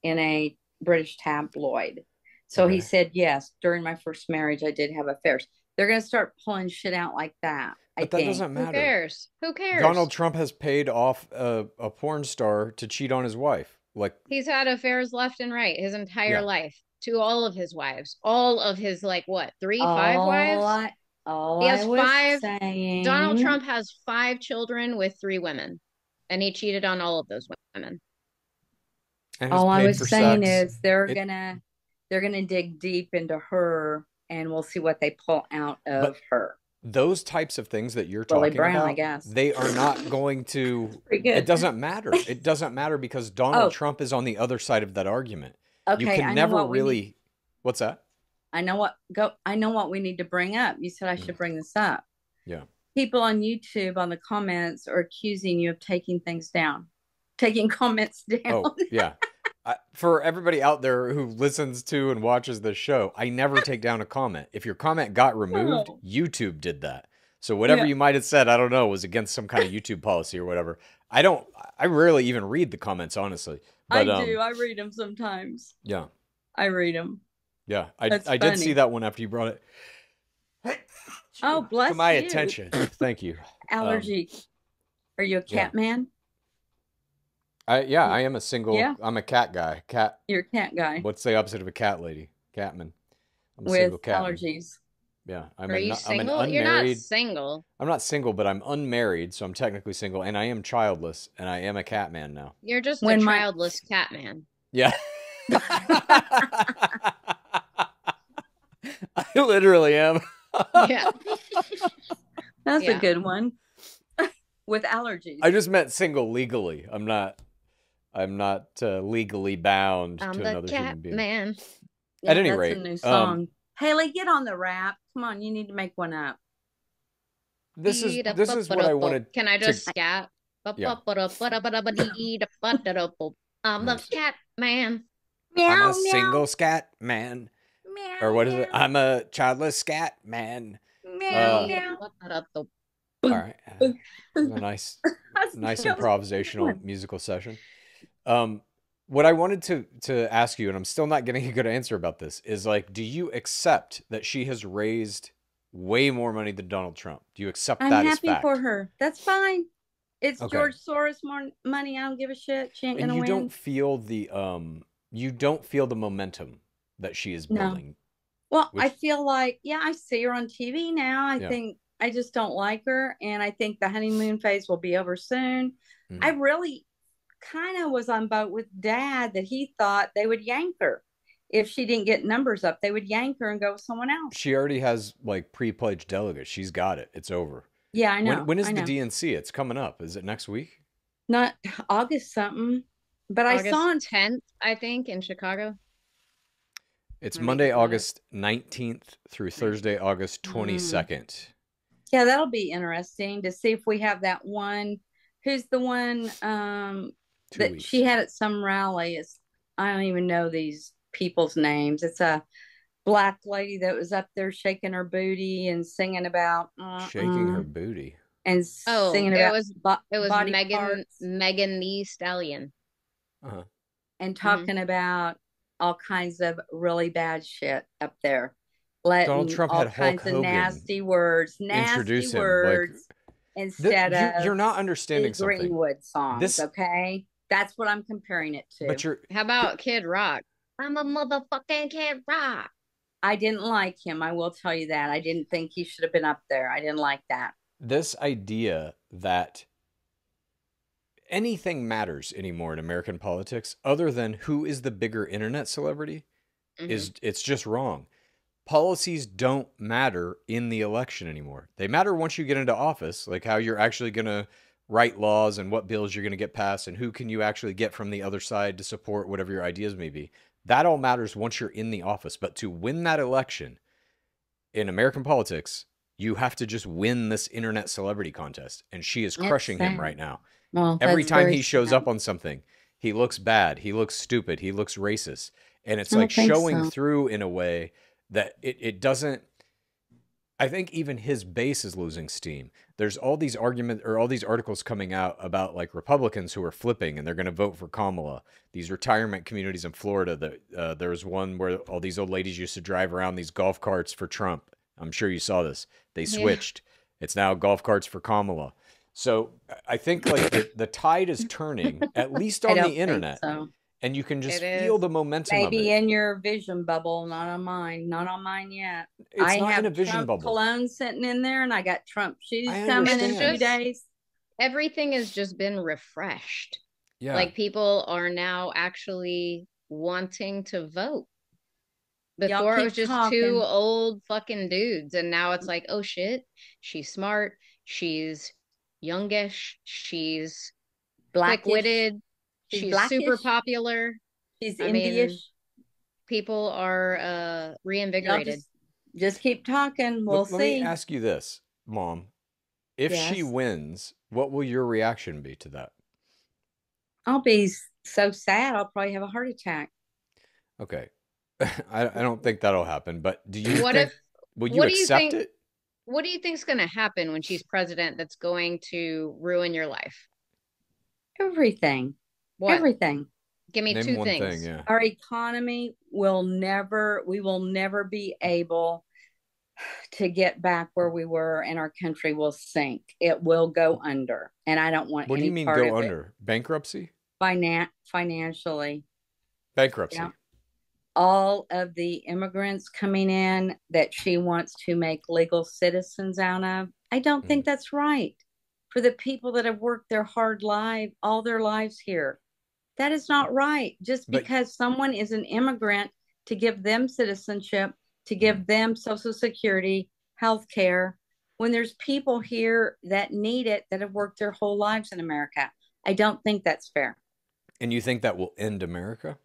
[SPEAKER 2] in a British tabloid. So he said, yes, during my first marriage, I did have affairs. They're going to start pulling shit out like that.
[SPEAKER 1] But that doesn't matter.
[SPEAKER 3] Who cares? Who cares?
[SPEAKER 1] Donald Trump has paid off a porn star to cheat on his wife. Like,
[SPEAKER 3] he's had affairs left and right his entire life to all of his wives. All of his, like, what, 5 wives? He has 5. Donald Trump has 5 children with 3 women, and he cheated on all of those women.
[SPEAKER 2] All I was saying is they're gonna dig deep into her, and we'll see what they pull out of her.
[SPEAKER 1] Those types of things that you're talking about,
[SPEAKER 2] I guess.
[SPEAKER 1] They are not going to. It doesn't matter. It doesn't matter because Donald Trump is on the other side of that argument.
[SPEAKER 2] Okay,
[SPEAKER 1] you can never really. What's that?
[SPEAKER 2] I know what we need to bring up. You said I should bring this up.
[SPEAKER 1] Yeah.
[SPEAKER 2] People on YouTube on the comments are accusing you of taking things down, taking comments down.
[SPEAKER 1] Oh, yeah. For everybody out there who listens to and watches this show, I never take down a comment. If your comment got removed, YouTube did that. So whatever you might have said, I don't know, was against some kind of YouTube policy or whatever. I rarely even read the comments, honestly. But,
[SPEAKER 2] I do. I read them sometimes.
[SPEAKER 1] Yeah.
[SPEAKER 2] I read them.
[SPEAKER 1] Yeah. I did see that one after you brought it.
[SPEAKER 2] Oh, bless you.
[SPEAKER 1] To my attention. Thank you.
[SPEAKER 2] Allergy. Are you a cat man?
[SPEAKER 1] I am a single. Yeah. I'm a cat guy.
[SPEAKER 2] You're a cat guy.
[SPEAKER 1] What's the opposite of a cat lady? Catman. I'm a
[SPEAKER 2] with
[SPEAKER 1] single catman.
[SPEAKER 2] Allergies.
[SPEAKER 1] Yeah.
[SPEAKER 3] Are you single? You're not single.
[SPEAKER 1] I'm not single, but I'm unmarried, so I'm technically single, and I am childless, and I am a cat man now.
[SPEAKER 3] You're just a childless cat man.
[SPEAKER 1] Yeah. I literally am.
[SPEAKER 3] Yeah.
[SPEAKER 2] That's a good one. With allergies.
[SPEAKER 1] I just meant single legally. I'm not legally bound to another human being.
[SPEAKER 3] Man.
[SPEAKER 2] Yeah,
[SPEAKER 1] at any rate,
[SPEAKER 2] a new song. Haley, get on the rap. Come on, you need to make one up.
[SPEAKER 1] This is what I wanted.
[SPEAKER 3] Can I just scat?
[SPEAKER 1] Yeah.
[SPEAKER 3] I'm the cat man.
[SPEAKER 1] I'm a single scat man. Or what is it? I'm a childless scat man.
[SPEAKER 2] Meow.
[SPEAKER 1] All right. A nice improvisational musical session. What I wanted to ask you, and I'm still not getting a good answer about this, is like, do you accept that she has raised way more money than Donald Trump? Do you accept that as fact?
[SPEAKER 2] I'm happy for her. That's fine. It's George Soros more money. I don't give a shit. She ain't gonna win. You don't feel the momentum that she is building. No. Well, I feel like, I see her on TV now. I think I just don't like her, and I think the honeymoon phase will be over soon. Mm-hmm. I really kind of was on boat with Dad that he thought they would yank her. If she didn't get numbers up, they would yank her and go with someone else.
[SPEAKER 1] She already has like pre-pledged delegates. She's got it. It's over.
[SPEAKER 2] Yeah, I know.
[SPEAKER 1] When is the DNC? It's coming up. Is it next week?
[SPEAKER 2] Not August something. But
[SPEAKER 3] August
[SPEAKER 2] I saw on
[SPEAKER 3] 10th, I think, in Chicago.
[SPEAKER 1] It's Monday, August 19th through Thursday, August 22nd.
[SPEAKER 2] Yeah, that'll be interesting to see if we have that one. Who's the one that she had at some rally? I don't even know these people's names. It's a black lady that was up there shaking her booty and singing about
[SPEAKER 1] Shaking her booty.
[SPEAKER 2] and
[SPEAKER 3] Oh,
[SPEAKER 2] singing about
[SPEAKER 3] it was
[SPEAKER 2] body parts
[SPEAKER 3] Megan the Stallion.
[SPEAKER 1] Uh-huh.
[SPEAKER 2] and
[SPEAKER 3] Hmm.
[SPEAKER 2] talking about all kinds of really bad shit up there,
[SPEAKER 1] Donald
[SPEAKER 2] letting
[SPEAKER 1] Trump
[SPEAKER 2] all
[SPEAKER 1] had Hulk
[SPEAKER 2] kinds of
[SPEAKER 1] Hogan
[SPEAKER 2] nasty
[SPEAKER 1] introduce him. Like,
[SPEAKER 2] words instead of
[SPEAKER 1] you're not
[SPEAKER 2] the
[SPEAKER 1] understanding something.
[SPEAKER 2] Greenwood songs.
[SPEAKER 1] This,
[SPEAKER 2] Okay, that's what I'm comparing it to.
[SPEAKER 1] but you're
[SPEAKER 3] How about Kid Rock? I'm a motherfucking Kid Rock.
[SPEAKER 2] I didn't like him. I will tell you that. I didn't think he should have been up there. I didn't like that.
[SPEAKER 1] this idea that anything matters anymore in American politics other than who is the bigger internet celebrity
[SPEAKER 3] Hmm.
[SPEAKER 1] is it's just wrong. Policies don't matter in the election anymore. They matter once you get into office, like how you're actually going to write laws and what bills you're going to get passed and who can you actually get from the other side to support whatever your ideas may be. That all matters once you're in the office. But to win that election in American politics, you have to just win this internet celebrity contest. And she is
[SPEAKER 2] It's
[SPEAKER 1] crushing him
[SPEAKER 2] sad.
[SPEAKER 1] right now.
[SPEAKER 2] Well,
[SPEAKER 1] Every
[SPEAKER 2] that's
[SPEAKER 1] time
[SPEAKER 2] very
[SPEAKER 1] he shows
[SPEAKER 2] sad.
[SPEAKER 1] up on something, he looks bad, he looks stupid, he looks racist. And it's
[SPEAKER 2] I
[SPEAKER 1] like
[SPEAKER 2] don't think
[SPEAKER 1] showing
[SPEAKER 2] so.
[SPEAKER 1] through in a way that it doesn't. I think even his base is losing steam. There's all these arguments or all these articles coming out about like Republicans who are flipping and they're going to vote for Kamala. These retirement communities in Florida that there was one where all these old ladies used to drive around these golf carts for Trump. I'm sure you saw this. They
[SPEAKER 3] Yeah.
[SPEAKER 1] switched. It's now golf carts for Kamala. So I think like the tide is turning, at least
[SPEAKER 2] I
[SPEAKER 1] on the
[SPEAKER 2] don't think
[SPEAKER 1] internet,
[SPEAKER 2] so.
[SPEAKER 1] and you can
[SPEAKER 3] It
[SPEAKER 1] just feel
[SPEAKER 3] is.
[SPEAKER 1] the momentum of
[SPEAKER 2] Maybe
[SPEAKER 1] it.
[SPEAKER 2] in your vision bubble, not on mine. Not on mine yet.
[SPEAKER 1] It's
[SPEAKER 2] I
[SPEAKER 1] not in a
[SPEAKER 2] have
[SPEAKER 1] vision
[SPEAKER 2] Trump
[SPEAKER 1] bubble.
[SPEAKER 2] cologne sitting in there, and I got Trump shoes
[SPEAKER 1] I
[SPEAKER 2] coming in
[SPEAKER 3] It's
[SPEAKER 2] a few
[SPEAKER 1] understand.
[SPEAKER 3] just
[SPEAKER 2] days.
[SPEAKER 3] everything has just been refreshed.
[SPEAKER 1] Yeah.
[SPEAKER 3] Like people are now actually wanting to vote.
[SPEAKER 2] Y'all
[SPEAKER 3] Before it was
[SPEAKER 2] keep
[SPEAKER 3] just two
[SPEAKER 2] talking.
[SPEAKER 3] old fucking dudes, and now it's like, oh shit, she's smart, she's youngish, she's
[SPEAKER 2] Blackish.
[SPEAKER 3] quick-witted,
[SPEAKER 2] She's
[SPEAKER 3] she's super
[SPEAKER 2] blackish.
[SPEAKER 3] popular.
[SPEAKER 2] She's
[SPEAKER 3] I mean,
[SPEAKER 2] Indie-ish.
[SPEAKER 3] people are
[SPEAKER 2] Y'all
[SPEAKER 3] reinvigorated.
[SPEAKER 2] just keep talking. We'll
[SPEAKER 1] Let me
[SPEAKER 2] see.
[SPEAKER 1] ask you this, Mom. If she
[SPEAKER 2] Yes.
[SPEAKER 1] wins, what will your reaction be to that?
[SPEAKER 2] I'll be so sad. I'll probably have a heart attack.
[SPEAKER 1] Okay. I don't think that'll happen, but do you
[SPEAKER 3] What
[SPEAKER 1] think,
[SPEAKER 3] if
[SPEAKER 1] will you
[SPEAKER 3] what do you
[SPEAKER 1] accept
[SPEAKER 3] think
[SPEAKER 1] it?
[SPEAKER 3] what do you think's going to happen when she's president that's going to ruin your life?
[SPEAKER 2] Everything.
[SPEAKER 3] What?
[SPEAKER 2] Everything.
[SPEAKER 3] Give me
[SPEAKER 1] Name
[SPEAKER 3] two
[SPEAKER 1] one thing,
[SPEAKER 3] things.
[SPEAKER 1] yeah.
[SPEAKER 2] Our economy we will never be able to get back where we were, and our country will sink. It will go under. And I don't want
[SPEAKER 1] What do you
[SPEAKER 2] any
[SPEAKER 1] mean
[SPEAKER 2] part
[SPEAKER 1] go
[SPEAKER 2] of it
[SPEAKER 1] under? Bankruptcy?
[SPEAKER 2] financially. Yeah.
[SPEAKER 1] Bankruptcy.
[SPEAKER 2] All of the immigrants coming in that she wants to make legal citizens out of, I don't
[SPEAKER 1] Mm.
[SPEAKER 2] think that's right. For the people that have worked their hard life, all their lives here, that is not right. Just
[SPEAKER 1] But
[SPEAKER 2] because someone is an immigrant, to give them citizenship, to give them Social Security, health care, when there's people here that need it that have worked their whole lives in America. I don't think that's fair.
[SPEAKER 1] and you think that will end America?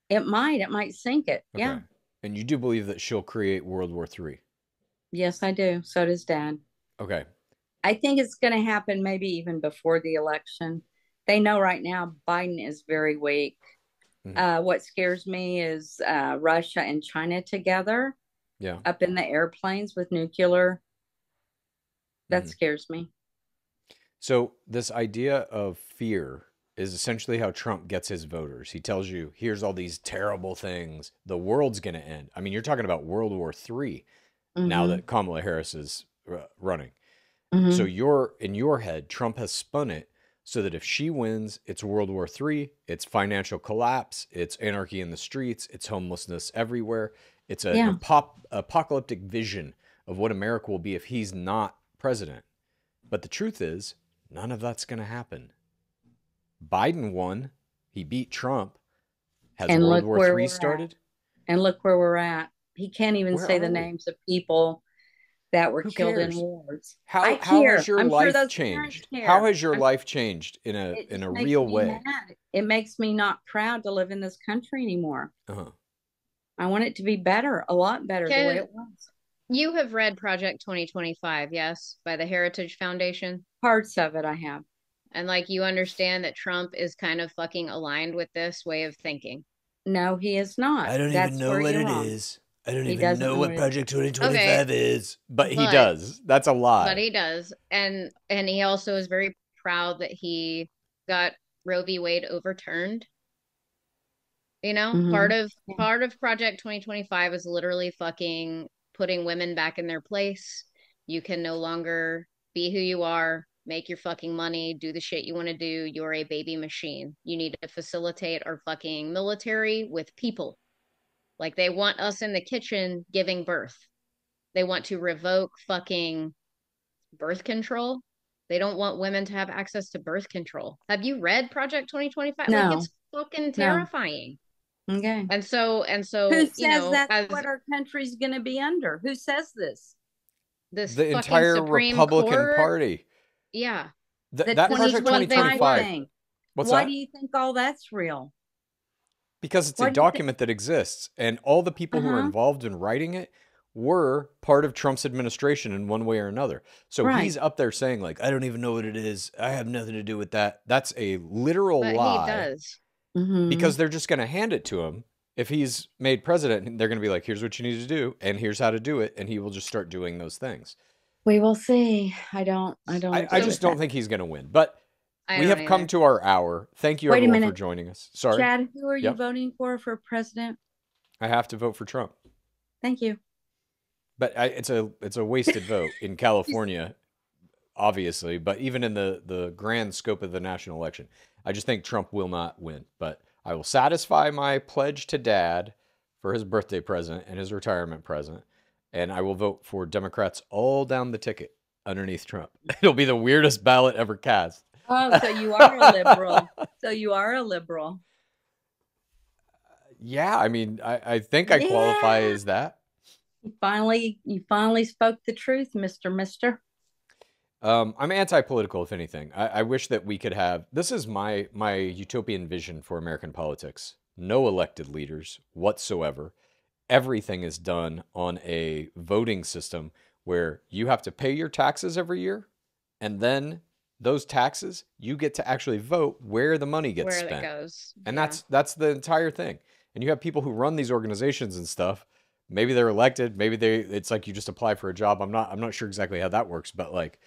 [SPEAKER 2] It might sink it.
[SPEAKER 1] Okay.
[SPEAKER 2] Yeah.
[SPEAKER 1] And you do believe that she'll create World War III?
[SPEAKER 2] Yes, I do. So does Dad.
[SPEAKER 1] Okay.
[SPEAKER 2] I think it's going to happen maybe even before the election. They know right now Biden is very weak. What scares me is Russia and China together
[SPEAKER 1] Yeah.
[SPEAKER 2] up in the airplanes with nuclear. That scares me.
[SPEAKER 1] So this idea of fear is essentially how Trump gets his voters. He tells you, here's all these terrible things. The world's going to end. I mean, you're talking about World War III now that Kamala Harris is running. So in your head, Trump has spun it so that if she wins, it's World War III, it's financial collapse, it's anarchy in the streets, it's homelessness everywhere. It's an apocalyptic vision of what America will be if he's not president. But the truth is, none of that's going to happen. Biden won. He beat Trump. Has
[SPEAKER 2] And
[SPEAKER 1] World
[SPEAKER 2] look
[SPEAKER 1] War
[SPEAKER 2] where
[SPEAKER 1] III
[SPEAKER 2] we're
[SPEAKER 1] started?
[SPEAKER 2] at. And look where we're at. He can't even
[SPEAKER 1] Where
[SPEAKER 2] say
[SPEAKER 1] are
[SPEAKER 2] the
[SPEAKER 1] we?
[SPEAKER 2] names of people that were
[SPEAKER 1] Who
[SPEAKER 2] killed in
[SPEAKER 1] cares?
[SPEAKER 2] wars. I
[SPEAKER 1] How has
[SPEAKER 2] care.
[SPEAKER 1] your
[SPEAKER 2] I'm sure
[SPEAKER 1] life
[SPEAKER 2] those parents
[SPEAKER 1] changed? How
[SPEAKER 2] care.
[SPEAKER 1] has your life changed in
[SPEAKER 2] It
[SPEAKER 1] a
[SPEAKER 2] just makes
[SPEAKER 1] real
[SPEAKER 2] me
[SPEAKER 1] way?
[SPEAKER 2] mad. It makes me not proud to live in this country anymore.
[SPEAKER 1] Uh-huh.
[SPEAKER 2] I want it to be better, a lot better the way
[SPEAKER 3] Can
[SPEAKER 2] it was.
[SPEAKER 3] you have read Project 2025, yes, by the Heritage Foundation?
[SPEAKER 2] Parts of it I have.
[SPEAKER 3] And like, you understand that Trump is kind of fucking aligned with this way of thinking.
[SPEAKER 2] No, he is not.
[SPEAKER 1] I don't
[SPEAKER 2] That's
[SPEAKER 1] even know
[SPEAKER 2] where
[SPEAKER 1] what
[SPEAKER 2] you're
[SPEAKER 1] it
[SPEAKER 2] wrong.
[SPEAKER 1] is. I don't
[SPEAKER 2] He
[SPEAKER 1] even
[SPEAKER 2] doesn't
[SPEAKER 1] know
[SPEAKER 2] know
[SPEAKER 1] what
[SPEAKER 2] what it is.
[SPEAKER 1] Project
[SPEAKER 3] Okay,
[SPEAKER 1] 2025 is. But he
[SPEAKER 3] but
[SPEAKER 1] does. That's a lie.
[SPEAKER 3] he does. And he also is very proud that he got Roe v. Wade overturned. You know,
[SPEAKER 2] Mhm. Yeah.
[SPEAKER 3] part of Project 2025 is literally fucking putting women back in their place. You can no longer be who you are, make your fucking money, do the shit you want to do. You're a baby machine. You need to facilitate our fucking military with people. Like, they want us in the kitchen giving birth. They want to revoke fucking birth control. They don't want women to have access to birth control. Have you read Project 2025? Like,
[SPEAKER 2] No,
[SPEAKER 3] it's fucking
[SPEAKER 2] no.
[SPEAKER 3] terrifying.
[SPEAKER 2] Okay.
[SPEAKER 3] And
[SPEAKER 2] Who
[SPEAKER 3] you
[SPEAKER 2] says
[SPEAKER 3] know,
[SPEAKER 2] that's
[SPEAKER 3] as
[SPEAKER 2] what our country's going to be under? Who says this?
[SPEAKER 3] this
[SPEAKER 1] The
[SPEAKER 3] fucking
[SPEAKER 1] entire
[SPEAKER 3] Supreme
[SPEAKER 1] Republican
[SPEAKER 3] Court,
[SPEAKER 1] Party.
[SPEAKER 3] yeah,
[SPEAKER 2] The
[SPEAKER 1] That Project
[SPEAKER 2] 2025
[SPEAKER 3] want
[SPEAKER 1] 2025.
[SPEAKER 2] thing.
[SPEAKER 1] What's
[SPEAKER 2] Why do
[SPEAKER 1] that?
[SPEAKER 2] you think all that's real?
[SPEAKER 1] Because it's a
[SPEAKER 2] Why do you think?
[SPEAKER 1] document that exists, and all the people who are
[SPEAKER 2] Uh-huh.
[SPEAKER 1] involved in writing it were part of Trump's administration in one way or another. So
[SPEAKER 2] Right.
[SPEAKER 1] he's up there saying, like, I don't even know what it is. I have nothing to do with that. That's a literal
[SPEAKER 3] but he
[SPEAKER 1] lie
[SPEAKER 3] does.
[SPEAKER 2] Mm-hmm.
[SPEAKER 1] because they're just going to hand it to him. If he's made president, and they're going to be like, here's what you need to do, and here's how to do it, and he will just start doing those things.
[SPEAKER 2] We will see. I don't
[SPEAKER 1] I
[SPEAKER 2] agree
[SPEAKER 1] just
[SPEAKER 2] with
[SPEAKER 1] don't
[SPEAKER 2] that.
[SPEAKER 1] think he's going to win. But
[SPEAKER 3] I
[SPEAKER 1] we
[SPEAKER 3] don't
[SPEAKER 1] have come
[SPEAKER 3] either.
[SPEAKER 1] to our hour. Thank you,
[SPEAKER 2] Wait a
[SPEAKER 1] everyone, for
[SPEAKER 2] minute.
[SPEAKER 1] joining us. Sorry.
[SPEAKER 2] Chad, who are you
[SPEAKER 1] Yep.
[SPEAKER 2] voting for president?
[SPEAKER 1] I have to vote for Trump.
[SPEAKER 2] Thank you.
[SPEAKER 1] But it's a wasted vote in California, obviously. But even in the grand scope of the national election, I just think Trump will not win. But I will satisfy my pledge to Dad for his birthday present and his retirement present, and I will vote for Democrats all down the ticket underneath Trump. It'll be the weirdest ballot ever cast.
[SPEAKER 2] Oh, so you are a liberal. So you are a liberal.
[SPEAKER 1] Yeah, I mean, I think I qualify
[SPEAKER 2] Yeah.
[SPEAKER 1] as that.
[SPEAKER 2] You finally spoke the truth, Mister.
[SPEAKER 1] I'm anti-political, if anything. I wish that we could have. This is my utopian vision for American politics. No elected leaders whatsoever. Everything is done on a voting system where you have to pay your taxes every year, and then those taxes you get to actually vote where the money gets
[SPEAKER 3] Where
[SPEAKER 1] spent.
[SPEAKER 3] it goes.
[SPEAKER 1] And
[SPEAKER 3] Yeah.
[SPEAKER 1] that's the entire thing. And you have people who run these organizations and stuff. Maybe they're elected, maybe it's like you just apply for a job. I'm not sure exactly how that works, but like,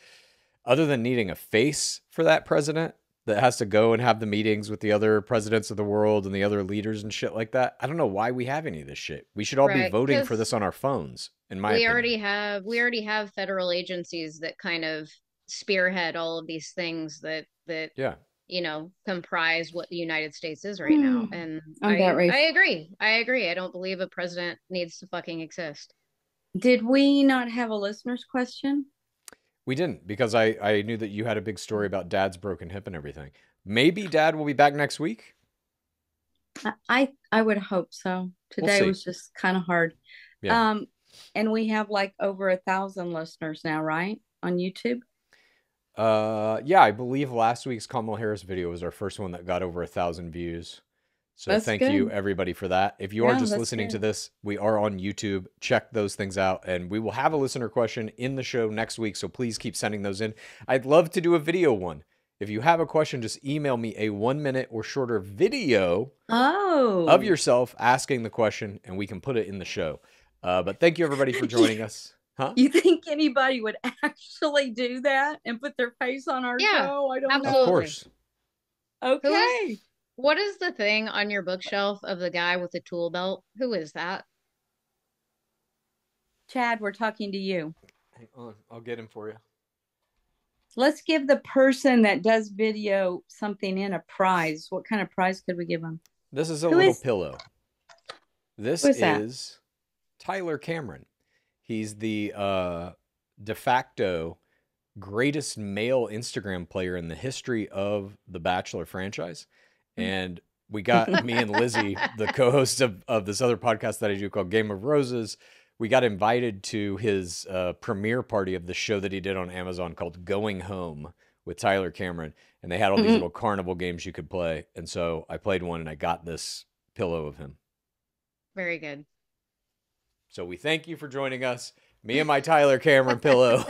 [SPEAKER 1] other than needing a face for that president that has to go and have the meetings with the other presidents of the world and the other leaders and shit like that, I don't know why we have any of this shit. We should all be
[SPEAKER 3] Right,
[SPEAKER 1] voting for
[SPEAKER 3] 'cause
[SPEAKER 1] this on our phones, in my opinion.
[SPEAKER 3] we already have federal agencies that kind of spearhead all of these things that
[SPEAKER 1] Yeah.
[SPEAKER 3] you know, comprise what the United States is right now. And
[SPEAKER 2] Okay, Rafe.
[SPEAKER 3] I agree. I agree. I don't believe a president needs to fucking exist.
[SPEAKER 2] Did we not have a listener's question?
[SPEAKER 1] We didn't, because I knew that you had a big story about Dad's broken hip and everything. Maybe Dad will be back next week.
[SPEAKER 2] I would hope so. Today was just kind of hard.
[SPEAKER 1] Yeah.
[SPEAKER 2] And we have like over 1,000 listeners now, right? On YouTube.
[SPEAKER 1] Yeah, I believe last week's Kamala Harris video was our first one that got over 1,000 views. So
[SPEAKER 2] That's
[SPEAKER 1] thank
[SPEAKER 2] good.
[SPEAKER 1] you, everybody, for that. If you are
[SPEAKER 2] Yeah,
[SPEAKER 1] just
[SPEAKER 2] that's
[SPEAKER 1] listening to
[SPEAKER 2] good.
[SPEAKER 1] this, we are on YouTube. Check those things out. And we will have a listener question in the show next week. So please keep sending those in. I'd love to do a video one. If you have a question, just email me a 1 minute or shorter video of yourself asking the question, and we can put it in the show. But thank you, everybody, for joining us. Huh?
[SPEAKER 2] You think anybody would actually do that and put their face on our show? I don't
[SPEAKER 3] absolutely.
[SPEAKER 2] know.
[SPEAKER 1] Of course.
[SPEAKER 2] Okay.
[SPEAKER 3] What is the thing on your bookshelf of the guy with the tool belt? Who is that?
[SPEAKER 2] Chad, we're talking to you.
[SPEAKER 1] Hang on. I'll get him for you.
[SPEAKER 2] Let's give the person that does video something in a prize. What kind of prize could we give them?
[SPEAKER 1] This is a little pillow. This is Tyler Cameron. He's the de facto greatest male Instagram player in the history of the Bachelor franchise. And we got me and Lizzie, the co-hosts of this other podcast that I do called Game of Roses. We got invited to his premiere party of the show that he did on Amazon called Going Home with Tyler Cameron. And they had all these little carnival games you could play. And so I played one and I got this pillow of him.
[SPEAKER 3] Very good.
[SPEAKER 1] So we thank you for joining us. Me and my Tyler Cameron pillow.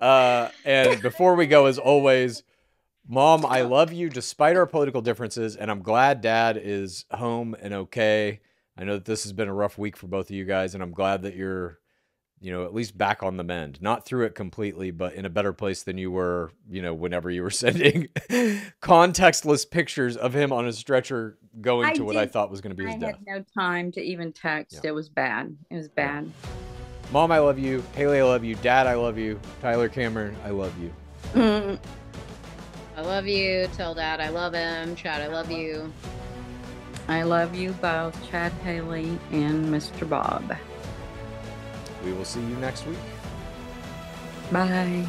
[SPEAKER 1] And before we go, as always, Mom, I love you despite our political differences, and I'm glad Dad is home and okay. I know that this has been a rough week for both of you guys, and I'm glad that you're, at least back on the mend. Not through it completely, but in a better place than you were, whenever you were sending contextless pictures of him on a stretcher going to what I thought was going to be his death.
[SPEAKER 2] I had no time to even text. Yeah. It was bad. It was bad.
[SPEAKER 1] Yeah. Mom, I love you. Haley, I love you. Dad, I love you. Tyler, Cameron, I love you.
[SPEAKER 3] I love you. Tell Dad I love him. Chad, I love you.
[SPEAKER 2] I love you both, Chad, Haley, and Mr. Bob.
[SPEAKER 1] We will see you next week.
[SPEAKER 2] Bye.